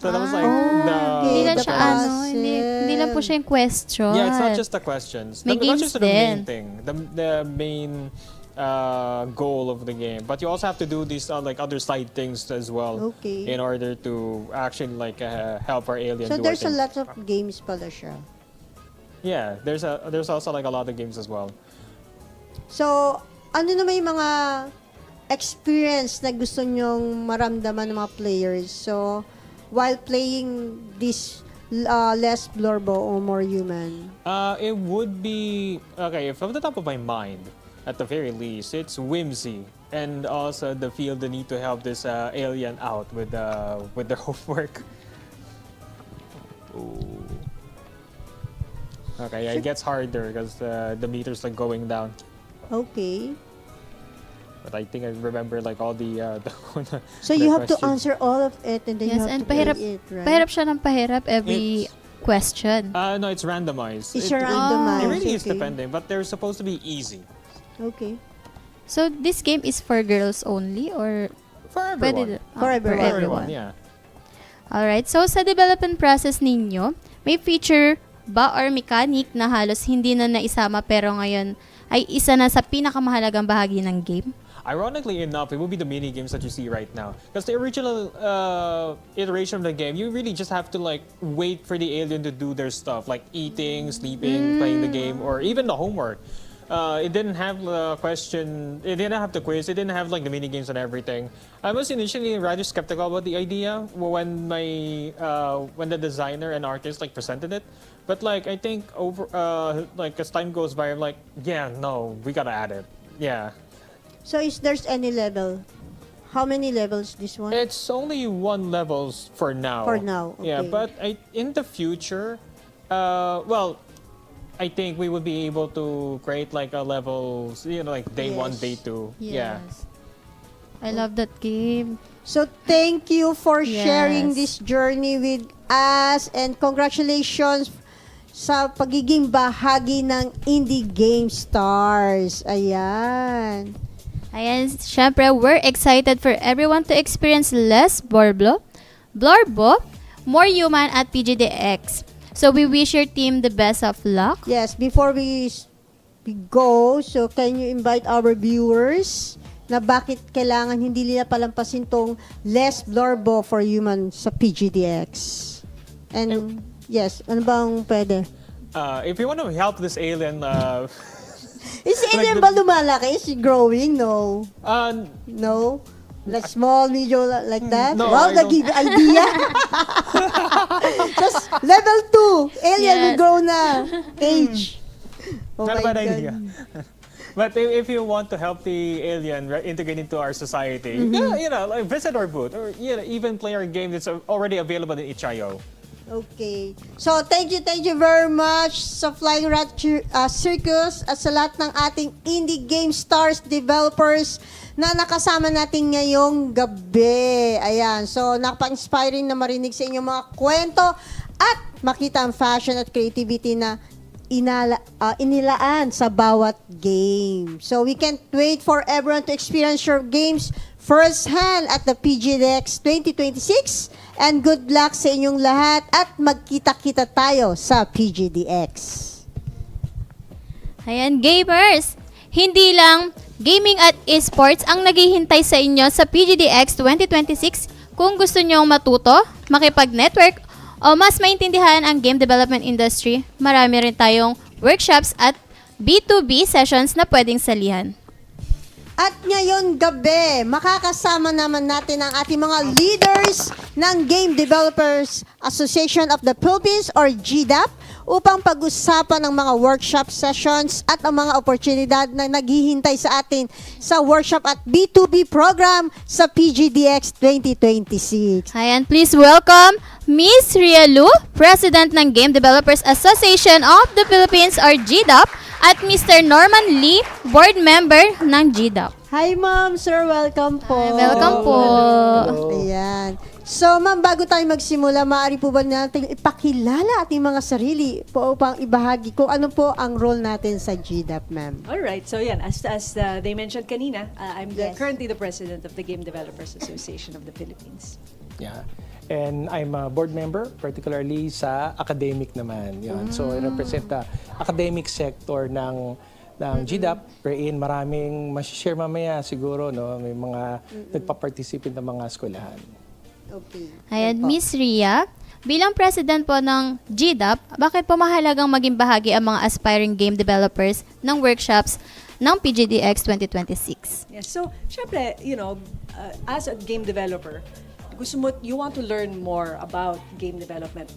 So that was like Hindi lang the siya process. hindi lang po siya yung question. Yeah, it's not just the questions. May That's games just the main din. thing. The main goal of the game. But you also have to do these like other side things as well. Okay. In order to actually like help our alien So do our there's a thing. lot of games pala siya. Yeah, there's also like a lot of games as well. So, ano naman yung mga experience na gusto nyong maramdaman ng mga players? So, while playing this Less Blorbo or More Human? It would be okay from the top of my mind. At the very least, it's whimsy and also the need to help this alien out with their homework. Ooh. Okay, it gets harder because the meter's like going down. Okay. But I think I remember like all the So you have to answer all of it and then you Yes, have and to play pahirap, it, right? pahirap siya ng pahirap every question. No, it's randomized. It's It randomized. really is okay. depending, but they're supposed to be easy. Okay. So this game is for girls only or For everyone. For everyone. For everyone, yeah. Alright, so sa development process ninyo, may feature ba or mechanic na halos hindi na naisama pero ngayon ay isa na sa pinakamahalagang bahagi ng game? Ironically enough, it would be the mini games that you see right now. Because the original iteration of the game, you really just have to like wait for the alien to do their stuff, like eating, sleeping, playing the game, or even the homework. It didn't have the question, it didn't have the quiz, it didn't have like the mini games and everything. I was initially rather skeptical about the idea when the designer and artist like presented it. But like I think over like as time goes by, I'm like, yeah, no, we gotta add it. Yeah. So is there's any level? How many levels this one? It's only one levels for now. For now, Yeah, okay. but in the future, I think we would be able to create like a levels, like day 1, Yes. day 2. Yeah. Yes. I love that game. So thank you for sharing Yes. this journey with us and congratulations sa pagiging bahagi ng Indie Game Stars. Ayan. Ayan, syempre, we're excited for everyone to experience Less Blorbo, More Human at PGDX. So we wish your team the best of luck. Yes, before we go, so can you invite our viewers na bakit kailangan hindi nila palampasin tong Less Blorbo for Human sa PGDX? And yes, ano bang pwede? If you want to help this alien, Is the alien ba lumalaki? Is she growing? No. No? Like small, medium, like that? No, Wow, I don't. nag-give idea. Just level 2. Alien will grow na. Age. Oh not a my bad God. idea. But if you want to help the alien integrate into our society, like visit our booth or even play our game that's already available in itch.io. Okay. So, thank you very much sa Flying Rat Circus at sa lahat ng ating indie game stars, developers na nakasama natin ngayong gabi. Ayan. So, nakapa-inspiring na marinig sa inyong mga kwento at makita ang fashion at creativity na inilaan sa bawat game. So, we can't wait for everyone to experience your games firsthand at the PGDX 2026. And good luck sa inyong lahat at magkita-kita tayo sa PGDX. Ayan, gamers! Hindi lang gaming at esports ang naghihintay sa inyo sa PGDX 2026. Kung gusto nyong matuto, makipag-network, o mas maintindihan ang game development industry, marami rin tayong workshops at B2B sessions na pwedeng salihan. At ngayon gabi, makakasama naman natin ang ating mga leaders ng Game Developers Association of the Philippines or GDAP upang pag-usapan ang mga workshop sessions at ang mga oportunidad na naghihintay sa atin sa workshop at B2B program sa PGDX 2026. Ayan, please welcome Miss Ria Lu, President ng Game Developers Association of the Philippines or GDAP, at Mr. Norman Lee, Board Member ng GDAP. Hi ma'am, sir, welcome po. Hi, welcome po. Ayan. So ma'am, bago tayo magsimula, maaari po ba natin ipakilala ating mga sarili po upang ibahagi kung ano po ang role natin sa GDAP, ma'am? Alright, so yan, as they mentioned kanina, I'm currently the president of the Game Developers Association of the Philippines. Yeah. And I'm a board member, particularly sa academic naman. Yun. So, I represent the academic sector ng GDAP, wherein maraming share mamaya siguro, no? May mga nagpa-participate ng mga eskwelahan. Okay. Ayan, Miss Ria, bilang president po ng GDAP, bakit po mahalagang maging bahagi ang mga aspiring game developers ng workshops ng PGDX 2026? Yes, so, syempre, as a game developer, you want to learn more about game development.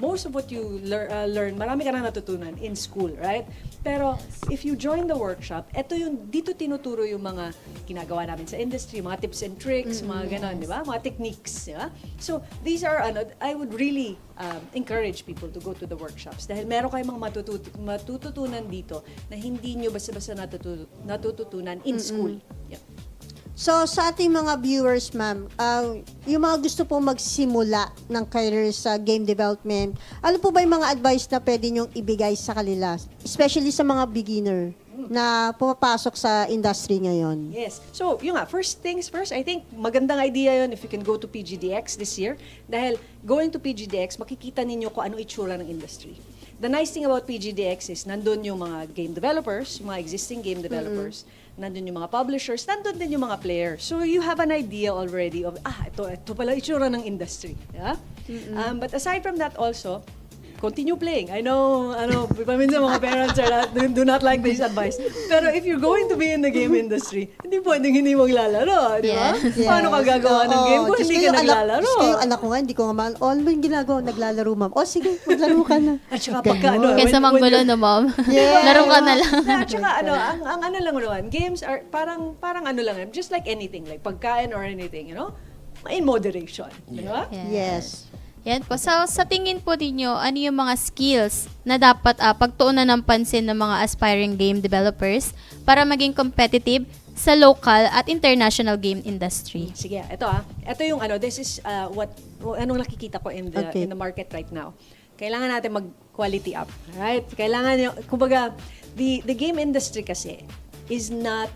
Most of what you learn, marami ka na natutunan in school, right? Pero if you join the workshop, dito tinuturo yung mga ginagawa namin sa industry, mga tips and tricks, mga ganon, di ba? Mga techniques, di ba? So these are, I would really encourage people to go to the workshops dahil meron kayong mga matututunan dito na hindi nyo basta-basta natututunan in school. Yeah. So, sa ating mga viewers, ma'am, yung mga gusto pong magsimula ng career sa game development, ano po ba yung mga advice na pwede nyong ibigay sa kanila? Especially sa mga beginner na pumapasok sa industry ngayon. Yes. So, yun nga, first things first, I think magandang idea yun if you can go to PGDX this year. Dahil going to PGDX, makikita ninyo kung ano itsura ng industry. The nice thing about PGDX is nandun yung mga game developers, mga existing game developers, nandun yung mga publishers, nandun din yung mga players. So you have an idea already of, ito pala itsura ng industry. Yeah? But aside from that also, continue playing. I know, paminsan mga parents do not like this advice. Pero if you're going to be in the game industry, hindi pwedeng hindi maglalaro, di ba? Yes. Paano ka gagawa ng game kung hindi ka naglalaro? Yung anak ko nga, hindi ko nga mahal. Ano ba yung ginagawa? Naglalaro, ma'am. O sige, maglaro ka na. At saka pagka, Kaysa manggulo, no, ma'am? Yeah. Laro ka na lang. At saka, ang ano lang naman, games are parang ano lang, just like anything, like pagkain or anything, in moderation. Di ba? Yes. Yan po. So, sa tingin po ninyo, ano yung mga skills na dapat pagtuunan ng pansin ng mga aspiring game developers para maging competitive sa local at international game industry? Sige, ito yung this is anong nakikita ko in the market right now. Kailangan natin mag-quality up, right? Kailangan kumbaga, the game industry kasi is not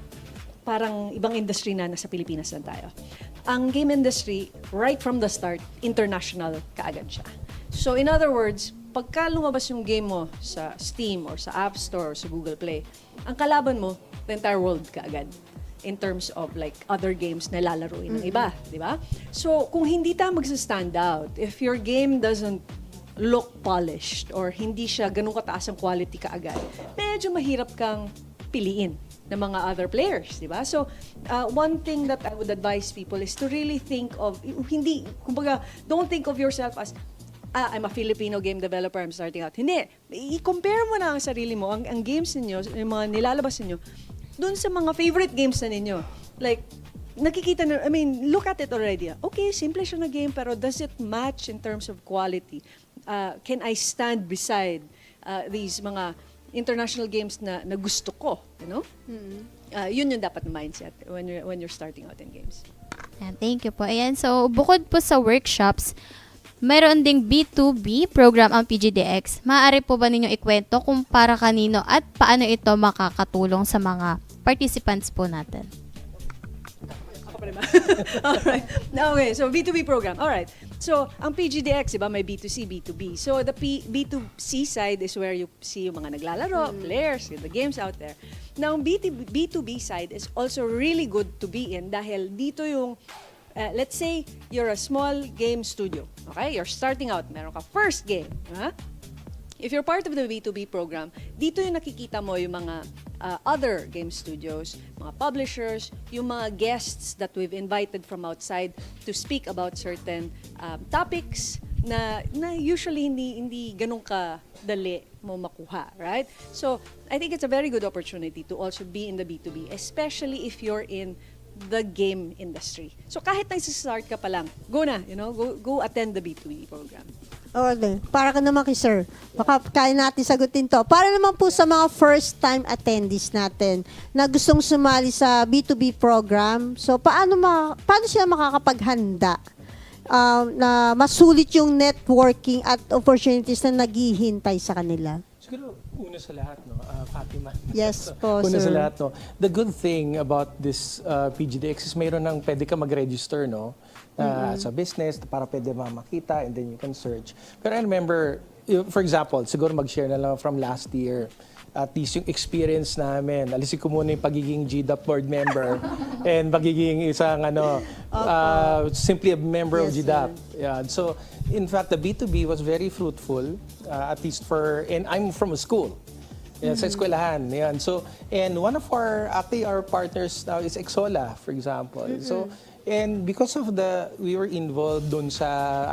parang ibang industry na nasa Pilipinas lang tayo. Ang game industry, right from the start, international kaagad siya. So in other words, pagka lumabas yung game mo sa Steam or sa App Store or sa Google Play, ang kalaban mo, the entire world kaagad. in terms of like other games na lalaruin ng iba, di ba? So, kung hindi tayo magsa-stand out, if your game doesn't look polished or hindi siya ganun kataas ang quality kaagad, medyo mahirap kang piliin ng mga other players, di ba? So, one thing that I would advise people is to really think of, kumbaga, don't think of yourself as, I'm a Filipino game developer, I'm starting out. Hindi. I-compare mo na ang sarili mo, ang games ninyo, yung mga nilalabas ninyo, dun sa mga favorite games na ninyo. Like, nakikita na, look at it already. Okay, simple siya na game, pero does it match in terms of quality? Can I stand beside these mga international games na gusto ko, you know? Yun yung dapat na mindset when you're starting out in games. Thank you po. Ayan, so bukod po sa workshops, mayroon ding B2B program ang PGDX. Maaari po ba ninyong ikwento kung para kanino at paano ito makakatulong sa mga participants po natin? Ako pa rin ba? Alright. Okay, so B2B program. Alright. So, ang PGDX, iba, may B2C, B2B. So, the B2C side is where you see yung mga naglalaro, players, the games out there. Now, B2B side is also really good to be in dahil dito yung let's say you're a small game studio. Okay? You're starting out. Meron ka first game. If you're part of the B2B program, dito yung nakikita mo yung mga other game studios, mga publishers, yung mga guests that we've invited from outside to speak about certain topics na usually hindi ganun kadali mo makuha, right? So, I think it's a very good opportunity to also be in the B2B, especially if you're in the game industry. So kahit nag-start ka pa lang, go na, go attend the B2B program. Okay, para ka naman kay sir. Baka kaya natin sagutin to. Para naman po sa mga first-time attendees natin na gustong sumali sa B2B program, so paano sila makakapaghanda na masulit yung networking at opportunities na naghihintay sa kanila? Siguro, una sa lahat, Fatima. Yes po, una sir. sa lahat, the good thing about this PGDX is mayroon ng pwede ka mag-register, sa business, para pwede makita, and then you can search. Pero I remember, for example, siguro mag-share na lang from last year, at least yung experience namin. Alisin ko muna yung pagiging GDAP board member and pagiging isang simply a member of GDAP. Yeah. So, in fact, the B2B was very fruitful, at least and I'm from a school. Sa eskwelahan. Yan. So, and one of our partners now is Exola, for example. So, and because of we were involved dun sa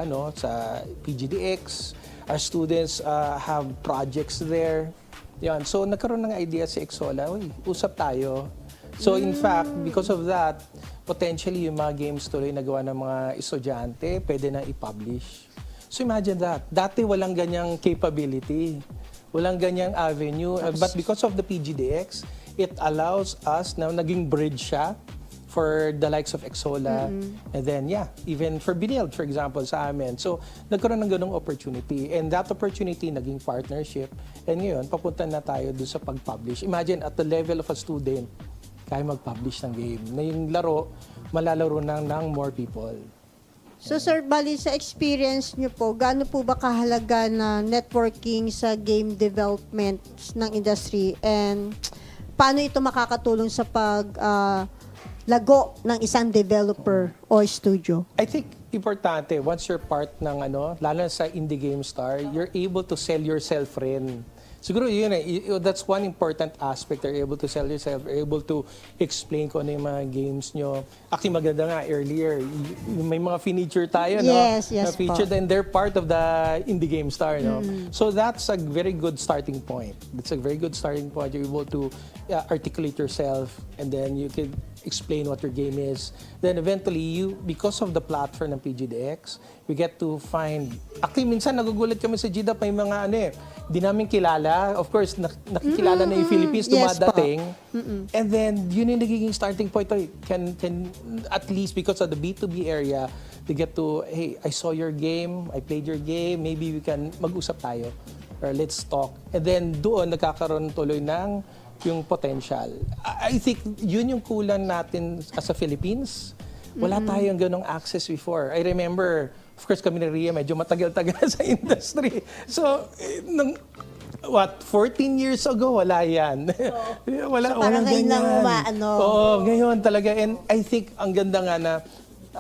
PGDX, our students have projects there. Yan. So, nagkaroon ng idea si Exola, usap tayo. So, in fact, because of that, potentially yung mga games tuloy na gawa ng mga estudyante, pwede na i-publish. So, imagine that. Dati walang ganyang capability. Walang ganyang avenue. But because of the PGDX, it allows us na naging bridge siya for the likes of Exola, and then, even for Binild, for example, sa amin. So, nagkaroon ng ganong opportunity. And that opportunity, naging partnership. And ngayon, papunta na tayo doon sa pag-publish. Imagine, at the level of a student, kaya mag-publish ng game. Na yung laro, malalaro ng more people. So, sir, bali sa experience nyo po, gaano po ba kahalaga na networking sa game development ng industry? And paano ito makakatulong sa lago ng isang developer o studio? I think importante, once you're part ng lalo sa indie game star, you're able to sell yourself rin. Siguro yun that's one important aspect. You're able to sell yourself, you're able to explain kung ano yung mga games nyo. Actually, maganda nga earlier, may mga feature tayo, yes, na feature, and they're part of the indie game star, So that's a very good starting point. That's a very good starting point. You're able to articulate yourself, and then you can explain what your game is. Then eventually, because of the platform ng PGDX, we get to find, actually minsan nagugulat kami sa GDAP, may mga di namin kilala. Of course, nakikilala na yung Philippines, dumadating. And then, yun yung nagiging starting point. Can at least because of the B2B area, they get to, hey, I saw your game, I played your game, maybe we can mag-usap tayo. Or let's talk. And then, doon nagkakaroon tuloy ng yung potential. I think yun yung kulang natin as a Philippines. Wala tayong ganong access before. I remember, of course, kami ni Ria, medyo matagal-tagal sa industry. So, what, 14 years ago, wala yan. So, wala, parang walang ngayon lang ganyan. umaano. Oo, ngayon talaga. And I think ang ganda nga na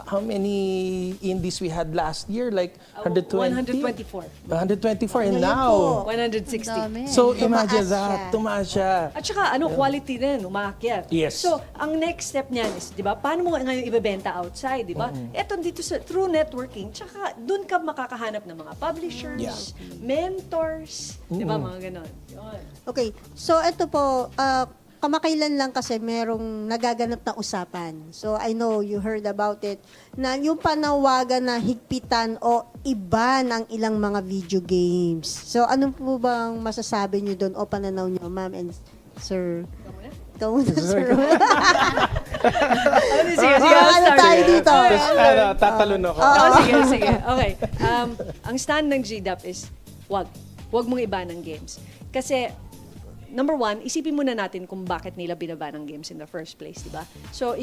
how many indies we had last year? Like 120? 124. 124 and Ngayon now. 160. So imagine Tumaas that, siya. tumaas siya. At saka, quality din, umaakyat. Yes. So, ang next step niyan is, di ba, paano mo ngayon ibebenta outside, di ba? Eto dito sa through networking, tsaka dun ka makakahanap ng mga publishers, Yeah. mentors, di ba, mga ganon. Yun. Okay, so ito po, kamakailan lang kasi merong nagaganap na usapan. So I know you heard about it, na yung panawagan na higpitan o iba ng ilang mga video games. So ano po bang masasabi niyo doon o pananaw niyo, ma'am and sir? Ikaw muna, sir. Sige, Ano tayo dito? Tatalon ako. Sige. Okay. Ang stand ng GDAP is, wag mong iba ng games. Kasi, number one, isipin muna natin kung bakit nila binaba ng games in the first place, di ba? So,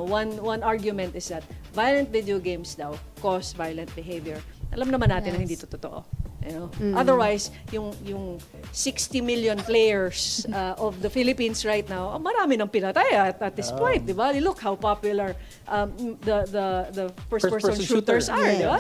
one argument is that violent video games daw cause violent behavior. Alam naman natin na hindi ito totoo. You know? Otherwise, yung 60 million players of the Philippines right now, marami nang pinatay at this point, di ba? Look how popular the first-person shooters are, di ba?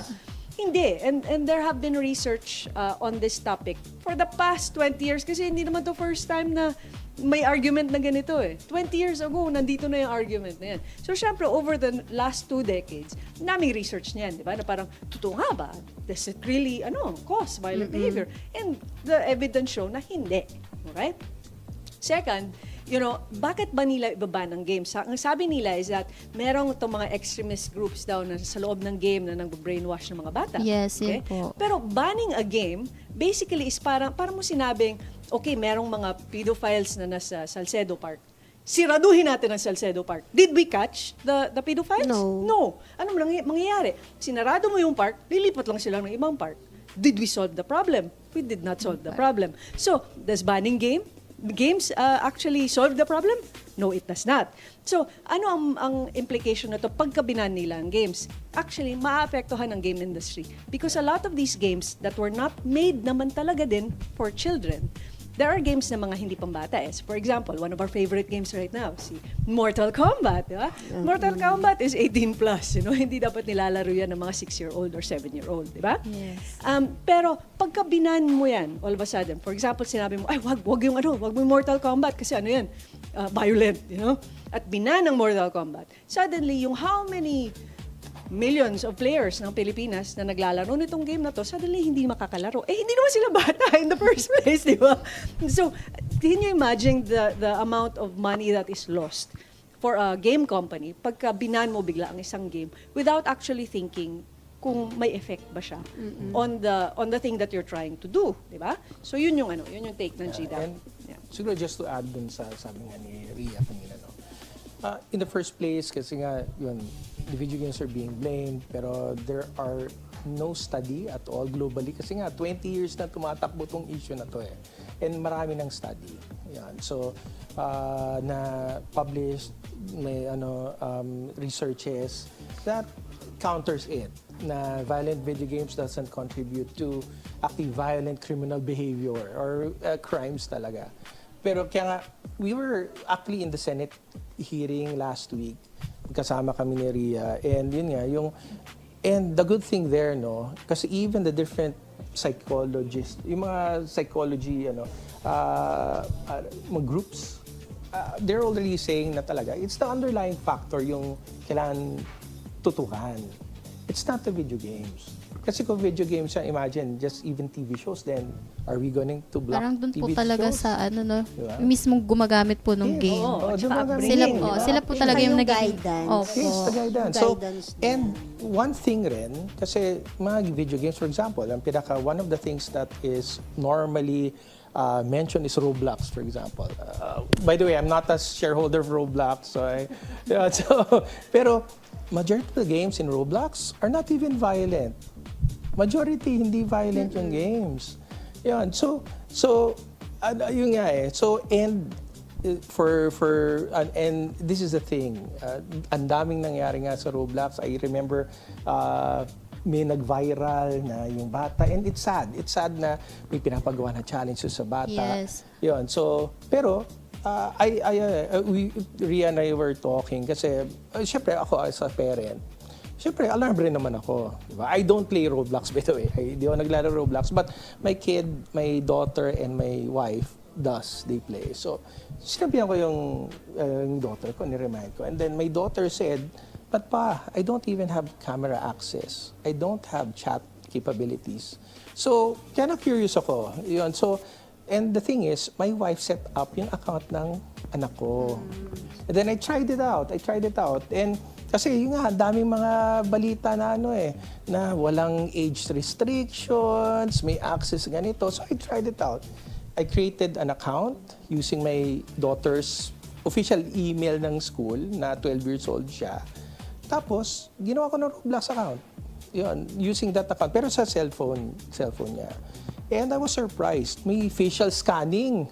Hindi. And there have been research on this topic for the past 20 years kasi hindi naman to first time na may argument na ganito eh. 20 years ago, nandito na yung argument na yan. So, syempre, over the last 2 decades, naming research niyan, di ba? Na parang, totoo nga ba? Does it really, cause violent behavior? And the evidence show na hindi. Okay? Second, bakit ba nila ibaba ng games? Ang sabi nila is that merong itong mga extremist groups daw na sa loob ng game na nang-brainwash ng mga bata. Yes, yun po. Pero banning a game, basically is parang mo sinabing, okay, merong mga pedophiles na nasa Salcedo Park. Siraduhin natin ang Salcedo Park. Did we catch the pedophiles? No. Ano mangyayari? Sinarado mo yung park, lilipat lang sila ng ibang park. Did we solve the problem? We did not solve the problem. So, does banning games actually solve the problem? No, it does not. So, ano ang implication na to pagka binan nila ang games? Actually, maapektuhan ang game industry. Because a lot of these games that were not made naman talaga din for children. There are games na mga hindi pambata. For example, one of our favorite games right now, si Mortal Kombat. Di ba? Mortal Kombat is 18+. Hindi dapat nilalaro yan ng mga 6-year-old or 7-year-old. Di ba? Yes. Pero pagka binan mo yan, all of a sudden, for example, sinabi mo, ay, wag yung Mortal Kombat kasi yan, violent, At binan ng Mortal Kombat. Suddenly, yung how many millions of players ng Pilipinas na naglalaro nitong game na to, suddenly hindi makakalaro. Hindi naman sila bata in the first place, di ba? So, can you imagine the amount of money that is lost for a game company pagka binan mo bigla ang isang game without actually thinking kung may effect ba siya on the thing that you're trying to do, di ba? So, yun yung take ng GDAP. Siguro just to add dun sa sabi nga ni Ria kanina, in the first place, kasi nga, the video games are being blamed, pero there are no study at all globally. Kasi nga, 20 years na tumatakbo tong issue na to eh. And marami ng study. Yan. So, na published, may researches that counters it, na violent video games doesn't contribute to active violent criminal behavior or crimes talaga. Pero kaya nga, we were actually in the Senate hearing last week. Kasama kami ni Ria. And yun nga, and the good thing there, kasi even the different psychologists, yung mga psychology, mga groups, they're already saying na talaga, it's the underlying factor yung kailangan tutukan. It's not the video games. Kasi kung video games siya, imagine, just even TV shows, then are we going to block Parang dun po TV talaga shows? sa Diba? mismong gumagamit po ng game. Sila po talaga yung guidance. Yes, the guidance. So, and one thing rin, kasi mga video games, for example, one of the things that is normally mentioned is Roblox, for example. By the way, I'm not a shareholder of Roblox, pero majority of the games in Roblox are not even violent. Majority hindi violent yung games. Yan. So yun nga eh. So, and and this is the thing. Ang daming nangyari nga sa Roblox. I remember may nag-viral na yung bata. And it's sad. It's sad na may pinapagawa na challenges sa bata. Yes. Yun. So, pero, Ria and I were talking kasi, syempre ako as a parent, syempre, alarm rin naman ako. Diba? I don't play Roblox, by the way. Hindi ako naglalaro Roblox. But my kid, my daughter, and my wife does. They play. So, sinabihan ko yung daughter ko, ni-remind ko. And then my daughter said, but pa, I don't even have camera access. I don't have chat capabilities. So, kind of curious ako. Yun. So, and the thing is, my wife set up yung account ng anak ko. And then I tried it out. And kasi yun nga, daming mga balita na na walang age restrictions, may access ganito. So I tried it out. I created an account using my daughter's official email ng school na 12 years old siya. Tapos, ginawa ko ng Roblox account. Yun, using that account. Pero sa cellphone niya. And I was surprised. May facial scanning.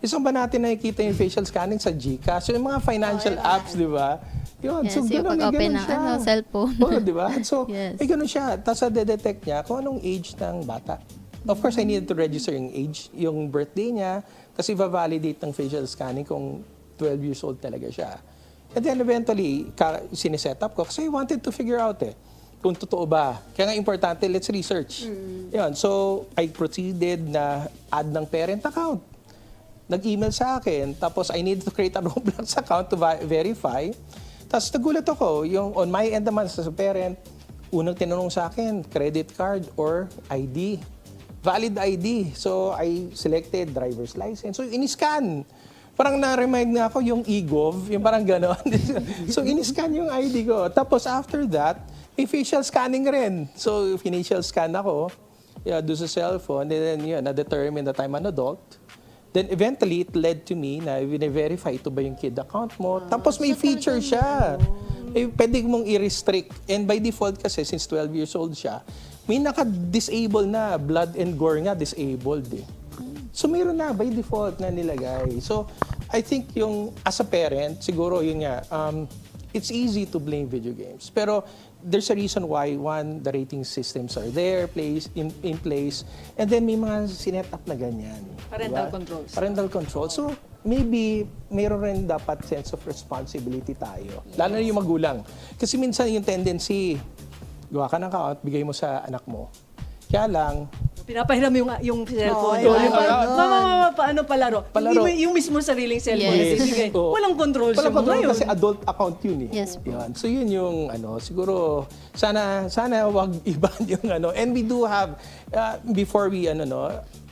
Isang ba natin nakikita yung facial scanning sa GCash? So, yung mga financial apps, di ba? Yun, Yes, so yung pag-open ng cellphone. Oo, di ba? So, Yes. ganun siya. Tapos, detect niya kung anong age ng bata. Of course, I needed to register yung age, yung birthday niya, tapos i-validate ng facial scanning kung 12 years old talaga siya. And then eventually, sineset up ko kasi I wanted to figure out kung totoo ba. Kaya nga importante, let's research. Yun, so I proceeded na add ng parent account. Nag-email sa akin, tapos I needed to create a Roblox account to verify. Tapos nagulat ako, yung on my end naman sa parent, unang tinanong sa akin, credit card or ID. Valid ID. So, I selected driver's license. So, in-scan. Parang na-remind nga ako yung e-gov, yung parang gano'n. So, in-scan yung ID ko. Tapos, after that, may facial scanning rin. So, facial scan ako, do sa cellphone, and then, na-determine that I'm an adult. Then, eventually, it led to me na verify ito ba yung kid account mo. Tapos, may feature siya. Pwede mong i-restrict. And by default kasi, since 12 years old siya, may naka-disable na, blood and gore nga, disabled So, mayroon na, by default na nilagay. So, I think yung, as a parent, siguro yun nga, it's easy to blame video games. Pero, there's a reason why, one, the rating systems are there, in place, and then may mga sinet up na ganyan. Parental controls. Parental control. So, maybe, mayroon rin dapat sense of responsibility tayo. Lalo na yung magulang. Kasi minsan yung tendency, gawa ka ng account, bigay mo sa anak mo. Kaya lang, pinapahiram yung cellphone. Mama, paano palaro? Palaro. Hindi yung mismo sariling cellphone. Yes. Ibigay. Walang control siya Walang control ngayon. kasi adult account yun Yes. Yun. So yun yung siguro sana wag iban yung And we do have before we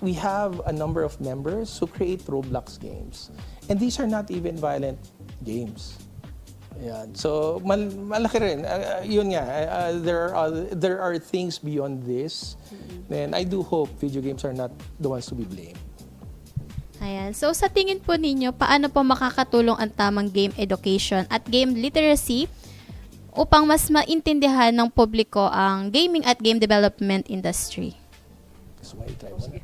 we have a number of members who create Roblox games. And these are not even violent games. Yan. So malaki rin. Yun nga, there are things beyond this. And I do hope video games are not the ones to be blamed. Ayan. So, sa tingin po ninyo, paano po makakatulong ang tamang game education at game literacy upang mas maintindihan ng publiko ang gaming at game development industry?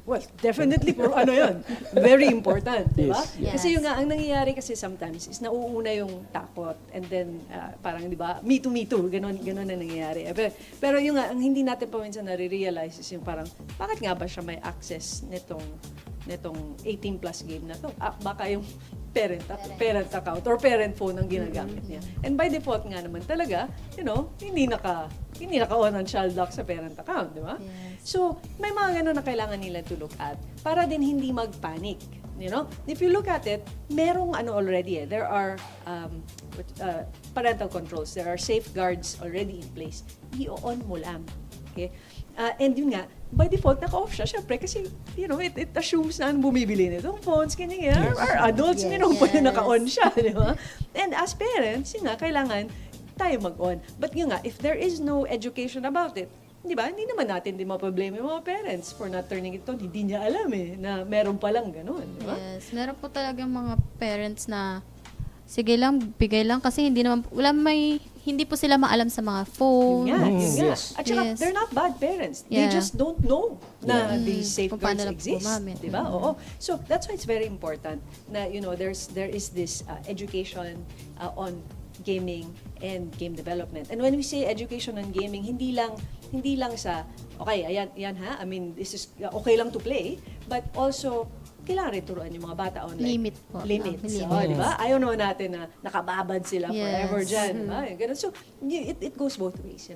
Well, definitely ano yun. Very important, di ba? Yes. Kasi yung nga, ang nangyayari kasi sometimes is nauuna yung takot and then parang, di ba, me too, ganun na nangyayari. Pero yung nga, ang hindi natin pa minsan nare-realize is yung parang, bakit nga ba siya may access nitong 18 plus game na to? Baka yung parent account or parent phone ang ginagamit niya. And by default nga naman talaga, hindi naka-on ang child lock sa parent account, di ba? Yes. So, may mga ganun na kailangan nila to look at para din hindi mag-panic. If you look at it, merong already there are parental controls, there are safeguards already in place. I-on mo lang. Okay? And yun nga, by default, naka-off siya. Siyempre, kasi, it assumes na ang bumibili nitong phones, ganyan. Our adults, pwede naka-on siya, di ba? And as parents, yun nga, kailangan tayo mag-on. But yun nga, if there is no education about it, di ba, hindi naman natin din maproblema yung mga parents for not turning it on. Hindi niya alam na meron palang ganun, di ba? Yes. Meron po talagang mga parents na sige lang, bigay lang kasi hindi po sila maalam sa mga phone. Yun nga. Yes. At saka, they're not bad parents. They just don't know na these safeguards exist. Diba? Oo. So, that's why it's very important na, there is this education on gaming and game development. And when we say education and gaming, hindi lang sa okay, ayan ha. I mean, this is okay lang to play, but also kailangan rin turuan yung mga bata online. Limit po. Limits. Limits. Oh, di ba? Ayaw naman natin na nakababad sila Yes. forever dyan. Ganun. So, it goes both ways.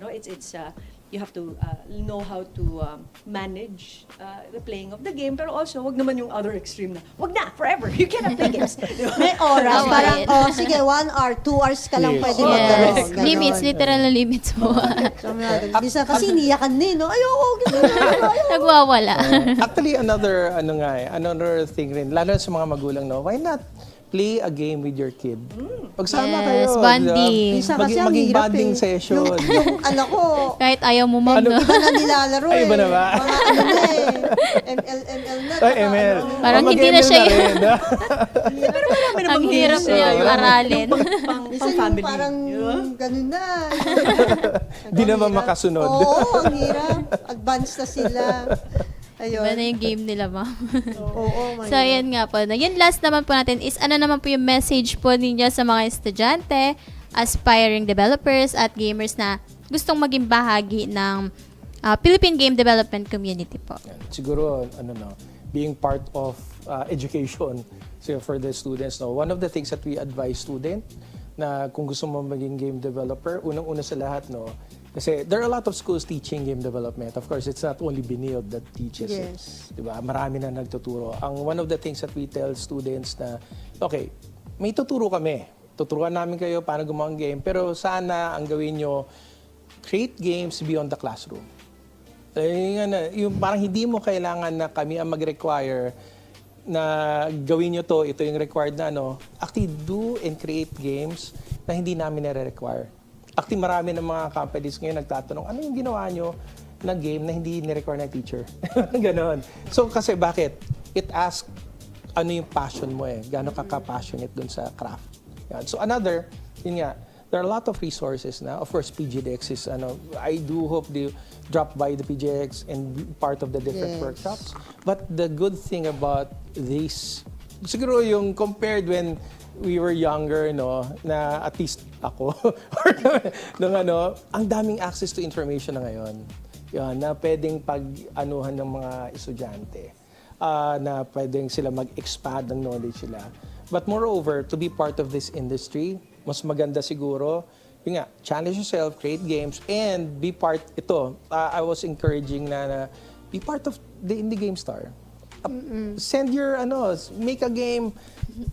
You have to know how to manage the playing of the game, pero also, wag naman yung other extreme na, wag na, forever, you cannot play games. May oras, Tama parang, yan. sige, 1 hour, 2 hours ka lang Yes. pwede Yes. maglaro. Ganon. Limits, literal na limits po. Bisa kasi iniyakan din, no? Ayoko, ayoko. Nagwawala. Actually, another thing rin, lalo sa mga magulang, no, why not play a game with your kid? Pagsama kayo. Yes, bonding. Isa kasi ang Maging hirap bonding session. Yung anak ko, Kahit ayaw mo, ma'am, no? iba na nilalaro Ay, iba na ba? Mga ano na ML na. Ay, ML. Parang Oh, hindi na mag-ML siya rin, yun. no? Pero marami Ang namang hirap games, niya yung aralin. pang Minsan yung family. parang ganun na. Di naman Ang hirap. makasunod. Oo, ang hirap. Advanced na sila. Ayun. Iba na yung game nila, ma'am. Oo, So, yan nga po. Yung last naman po natin is ano naman po yung message po ninyo sa mga estudyante, aspiring developers at gamers na gustong maging bahagi ng Philippine game development community po. Yan. Siguro, being part of education for the students. No? One of the things that we advise student na kung gusto mo maging game developer, unang-una sa lahat, no, kasi there are a lot of schools teaching game development. Of course, it's not only Benilde that teaches it. Diba? Marami na nagtuturo. One of the things that we tell students na, okay, may tuturo kami. Tuturuan namin kayo paano gumawa ng game, pero sana ang gawin nyo, create games beyond the classroom. Yung parang hindi mo kailangan na kami ang mag-require na gawin nyo to, ito yung required na actually do and create games na hindi namin nare-require. Actually, marami ng mga companies ngayon nagtatanong, ano yung ginawa nyo na game na hindi ni-require ng teacher? Ganon. So, kasi bakit? It asks, ano yung passion mo Gano'n ka passionate dun sa craft. Yan. So, yun nga, there are a lot of resources na. Of course, PGDX is, I do hope they drop by the PGDX and be part of the different workshops. But the good thing about this, siguro yung compared when we were younger, na at least ako, ang daming access to information na ngayon. Yan, na pwedeng pag-anuhan ng mga estudyante, na pwedeng sila mag-expand ng knowledge nila. But moreover, to be part of this industry, mas maganda siguro, yun nga, challenge yourself, create games, and be part, I was encouraging na be part of the Indie Game Star. Send your, make a game,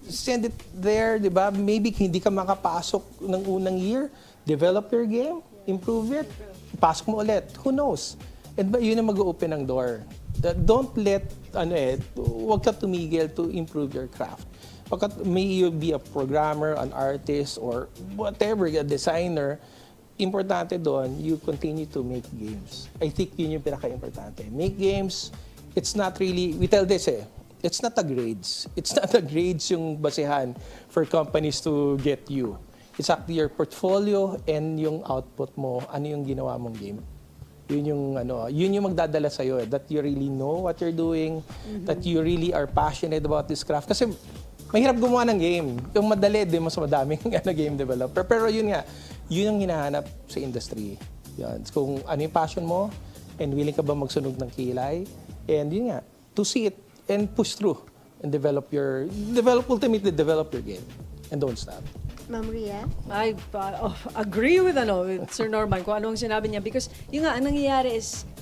send it there, di ba? Maybe hindi ka makapasok ng unang year, develop your game, improve it, pasok mo ulit. Who knows? And yun ang mag-open ng door. Don't let, huwag ka tumigil to improve your craft. May you be a programmer, an artist, or whatever, a designer, importante doon, you continue to make games. I think yun yung pinaka-importante. Make games. It's not really, we tell this it's not the grades. It's not the grades yung basehan for companies to get you. It's actually your portfolio and yung output mo, ano yung ginawa mong game. Yun yung magdadala sa'yo that you really know what you're doing, that you really are passionate about this craft. Kasi mahirap gumawa ng game. Yung madali, di mas madaming game developer. Pero yun nga, yun ang hinahanap sa industry. Yan. Kung ano yung passion mo, and willing ka ba magsunog ng kilay, and yun nga, to see it and push through and ultimately develop your game. And don't stop. Ma'am Ria? I agree with Sir Norman kung anong sinabi niya because yung nga,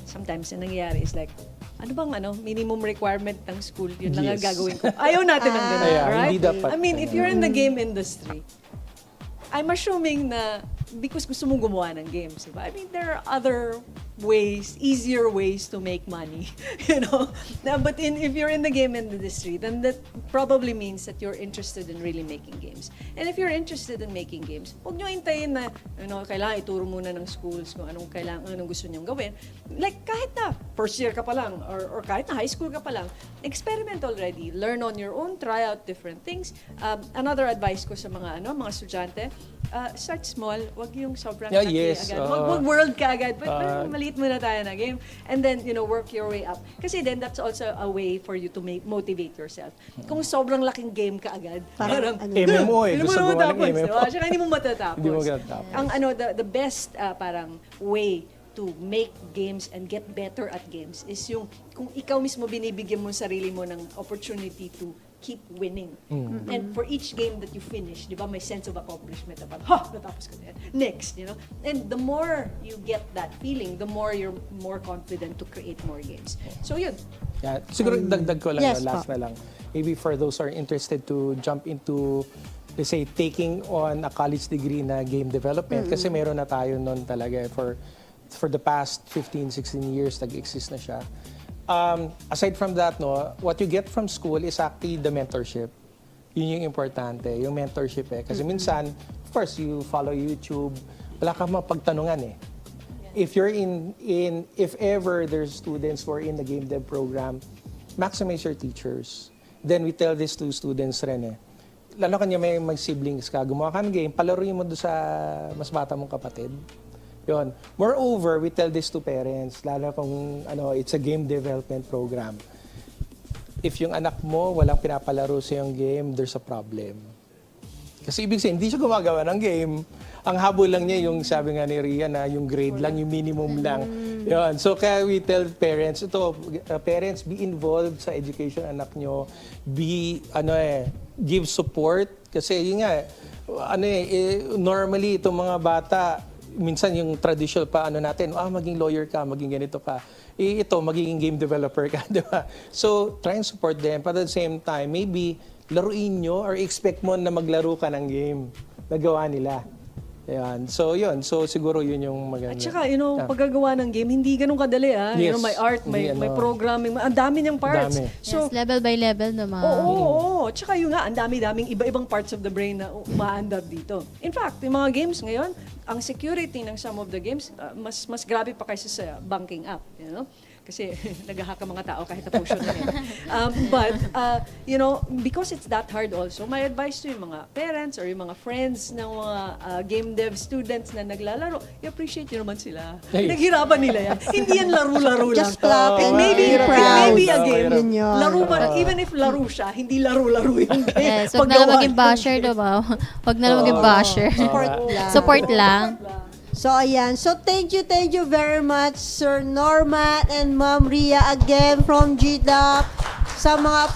sometimes ang nangyayari is like, ano bang minimum requirement ng school, yun lang ang gagawin ko. Ayaw natin ng ganun, right? Hindi dapat. I mean, if you're in the game industry, I'm assuming na because gusto mong gumawa ng games, diba? I mean, there are other ways, easier ways to make money, But if you're in the game industry, then that probably means that you're interested in really making games. And if you're interested in making games, huwag nyo hintayin na, kailangan ituro muna ng schools kung anong gusto nyong gawin. Like, kahit na first year ka pa lang, or kahit na high school ka pa lang, experiment already. Learn on your own, try out different things. Another advice ko sa mga estudyante, start small, wag yung sobrang agad. Wag world ka agad. But maliit maliit muna tayo na game. And then, work your way up. Kasi then, that's also a way for you to motivate yourself. Kung sobrang laking game ka agad, parang MMO eh. Hindi mo Gusto naman gumawa ng tapos, MMO. diba? Tsaka hindi mo matatapos. Hindi mo matatapos. Ang the best parang way to make games and get better at games is yung kung ikaw mismo binibigyan mo sarili mo ng opportunity to keep winning. And for each game that you finish, di ba, may sense of accomplishment na parang, natapos ko na yan. Next, And the more you get that feeling, the more you're more confident to create more games. So yun. Yeah, siguro dagdag ko lang, Yes, last na lang. Maybe for those who are interested to jump into, let's say, taking on a college degree na game development, kasi meron na tayo nun talaga for the past 15, 16 years, nag-exist na siya. Aside from that, what you get from school is actually the mentorship. Yun yung importante, yung mentorship eh. Kasi minsan, of course, you follow YouTube, wala kang mapagtanungan eh. If you're if ever there's students who are in the game dev program, maximize your teachers. Then we tell this to students rin eh. Lalo kanya may siblings ka, gumawa ka ng game, palaruin mo doon sa mas bata mong kapatid. Yun. Moreover, we tell this to parents, lalo kung it's a game development program. If yung anak mo walang pinapalaro sa yung game, there's a problem. Kasi ibig sabihin, hindi siya gumagawa ng game. Ang habol lang niya yung sabi nga ni Ria na yung grade lang, yung minimum lang. Yun. So kaya we tell parents, parents, be involved sa education ng anak nyo. Give support. Kasi yun nga, normally itong mga bata, minsan yung traditional pa natin, maging lawyer ka, maging ganito ka. Ito, magiging game developer ka, di ba? So, try and support them. But at the same time, maybe laruin nyo or expect mo na maglaro ka ng game na gawa nila. Ayan. So, yun. So, siguro yun yung maganda. At saka, paggagawa ng game, hindi ganun kadali, Yes. May art, may programming, ang dami niyang parts. Dami. So, level by level naman. Oo. At saka yun nga, ang dami-daming iba-ibang parts of the brain na umaandar dito. In fact, yung mga games ngayon, ang security ng some of the games, mas grabe pa kaysa sa banking app. Kasi nag-hack ang mga tao kahit na-push na yan. But, because it's that hard also, my advice to yung mga parents or yung mga friends ng mga game dev students na naglalaro, i-appreciate nyo naman sila. Naghirapan nila yan. Hindi yan laro-laro lang. Just clap and Maybe a game. Yun yun. Laro pa, even if laro siya, hindi laro-laro yung game. Yes, wag na lang maging basher, diba? Wag na lang maging basher. Support lang. So, ayan. So, thank you very much, Sir Norman and Ma'am Ria again from GDAP sa mga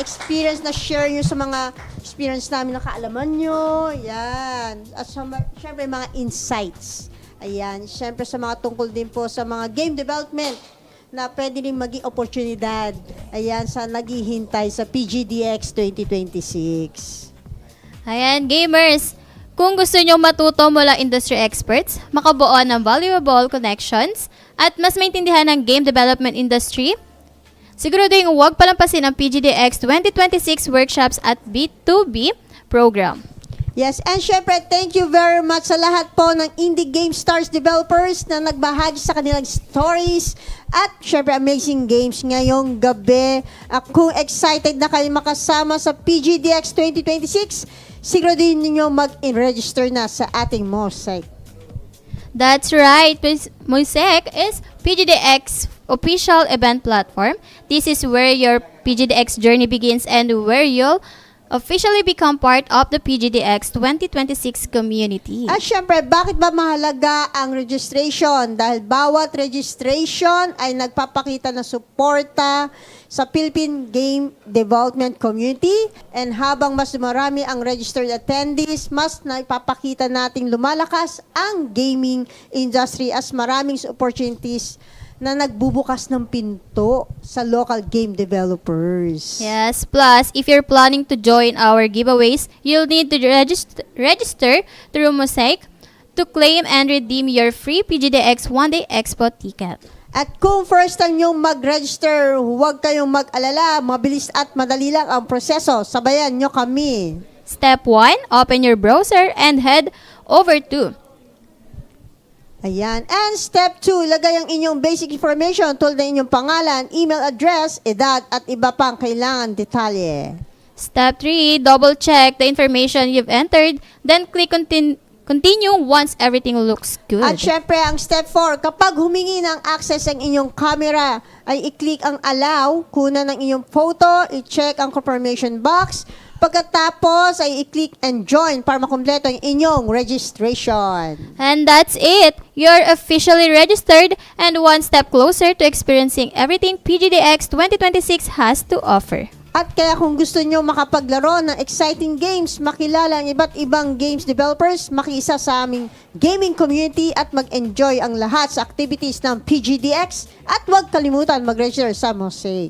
experience na share nyo sa mga experience namin na kaalaman nyo. Ayan. At syempre, mga insights. Ayan. Syempre, sa mga tungkol din po sa mga game development na pwede rin maging oportunidad. Ayan, sa naghihintay sa PGDX 2026. Ayan, gamers! Kung gusto nyong matuto mula industry experts, makabuo ng valuable connections, at mas maintindihan ng game development industry, siguraduhin huwag palampasin ang PGDX 2026 workshops at B2B program. Yes, and syempre, thank you very much sa lahat po ng Indie Game Stars developers na nagbahagi sa kanilang stories at syempre amazing games ngayong gabi. Kung excited na kayo makasama sa PGDX 2026, siguraduhin ninyo mag-register na sa ating Mosaic. That's right. Mosaic is PGDX official event platform. This is where your PGDX journey begins and where you'll officially become part of the PGDX 2026 community. At syempre, bakit ba mahalaga ang registration? Dahil bawat registration ay nagpapakita ng suporta sa Philippine game development community, and habang mas marami ang registered attendees, mas nagpapakita nating lumalakas ang gaming industry as maraming opportunities na nagbubukas ng pinto sa local game developers. Yes, plus, if you're planning to join our giveaways, you'll need to register through Mosaic to claim and redeem your free PGDX one-day Expo Ticket. At kung first time nyo mag-register, huwag kayong mag-alala. Mabilis at madali lang ang proseso. Sabayan nyo kami. Step 1, open your browser and head over to Ayan. And step 2, ilagay ang inyong basic information tulad ng inyong pangalan, email address, edad, at iba pang kailangan detalye. Step 3, double check the information you've entered, then click continue once everything looks good. At syempre, ang step 4, kapag humingi ng access ang inyong camera, ay i-click ang allow, kunan ng inyong photo, i-check ang confirmation box, pagkatapos ay i-click and join para makumpleto ang inyong registration. And that's it. You're officially registered and one step closer to experiencing everything PGDX 2026 has to offer. At kaya kung gusto nyo makapaglaro ng exciting games, makilala ang iba't ibang games developers, makiisa sa aming gaming community at mag-enjoy ang lahat sa activities ng PGDX at huwag kalimutan mag-register sa Mosaic.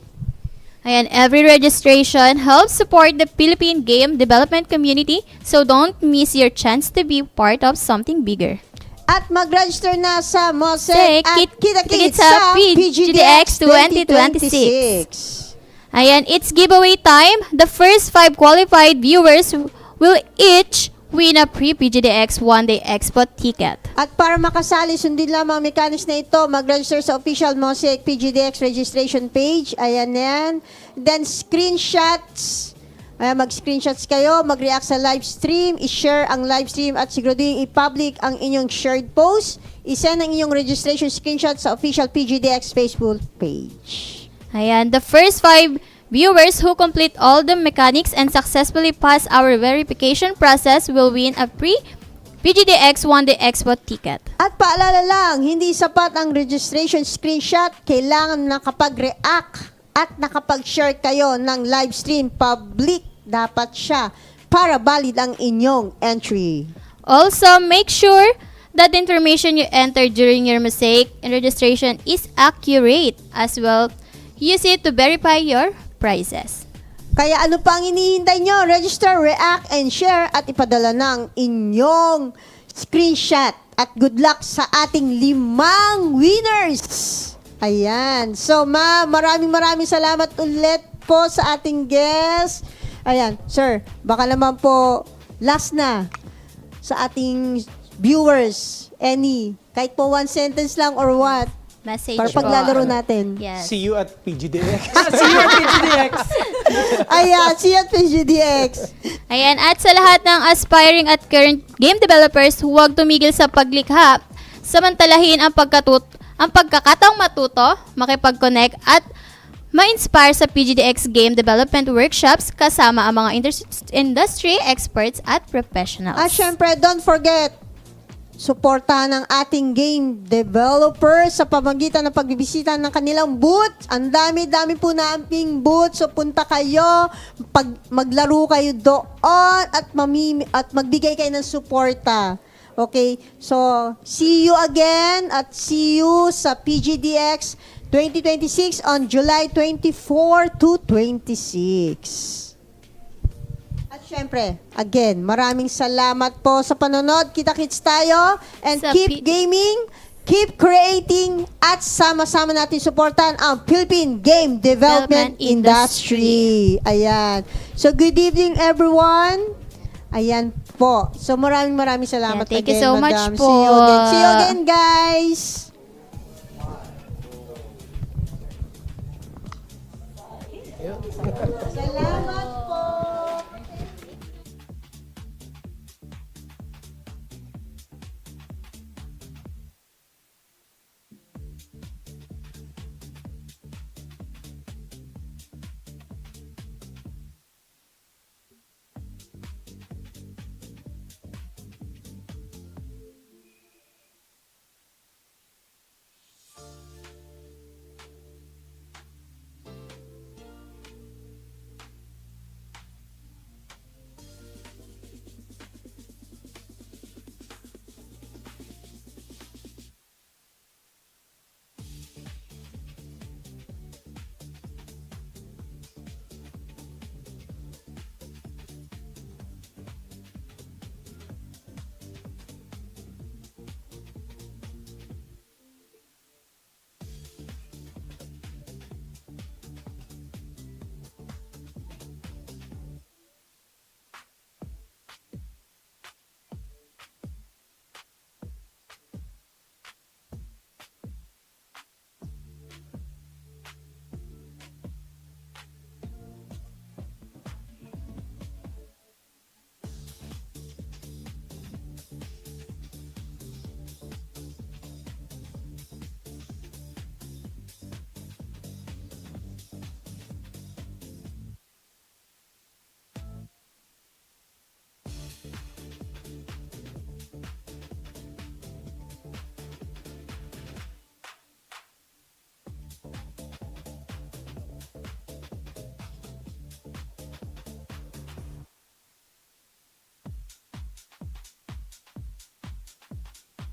Ayan, every registration helps support the Philippine game development community, so don't miss your chance to be part of something bigger. At mag-register na sa Mosaic at kita-kits sa sa PGDX 2026. Ayan, it's giveaway time. The first 5 qualified viewers will each win a free PGDX one-day Expo Ticket. At para makasali, sundin lamang ang mechanics na ito. Mag-register sa official Mosaic PGDX registration page. Ayan yan. Then screenshots. Ayan, mag-screenshots kayo. Mag-react sa live stream. I-share ang live stream at siguraduhin i-public ang inyong shared post. I-send ang inyong registration screenshot sa official PGDX Facebook page. Ayan, the first 5 viewers who complete all the mechanics and successfully pass our verification process will win a free PGDX one-day Expo Ticket. At paalala lang, hindi sapat ang registration screenshot. Kailangan nakapag-react at nakapag-share kayo ng live stream. Public dapat siya para valid ang inyong entry. Also, make sure that the information you enter during your Mosaic and registration is accurate as well. Use it to verify your prizes. Kaya ano pa ang hinihintay nyo? Register, react, and share at ipadala ng inyong screenshot. At good luck sa ating 5 winners! Ayan. So, maraming salamat ulit po sa ating guest. Ayan, sir, baka naman po last na sa ating viewers. Kahit po 1 sentence lang or what? Message para paglalaro natin. Yes. See you at PGDX. See you at PGDX. Ayan, see you at PGDX. Ayan, at sa lahat ng aspiring at current game developers, huwag tumigil sa paglikha. Samantalahin ang pagkakataong matuto, makipag-connect at ma-inspire sa PGDX game development workshops kasama ang mga industry experts at professionals. At syempre, don't forget, suportahan ang ating game developers sa pamagitan ng pagbibisita ng kanilang booth. Ang dami-dami po nating booth. So punta kayo, maglaro kayo doon at magbigay kayo ng suporta. Okay? So, see you again at see you sa PGDX 2026 on July 24 to 26. Siyempre, again, maraming salamat po sa panonood. Kita-kits tayo and keep gaming, keep creating at sama-sama natin suportahan ang Philippine Game Development Industry. Ayan. So, good evening everyone. Ayan po. So, maraming salamat thank again, you so much madam. po. See you again. See you again, guys.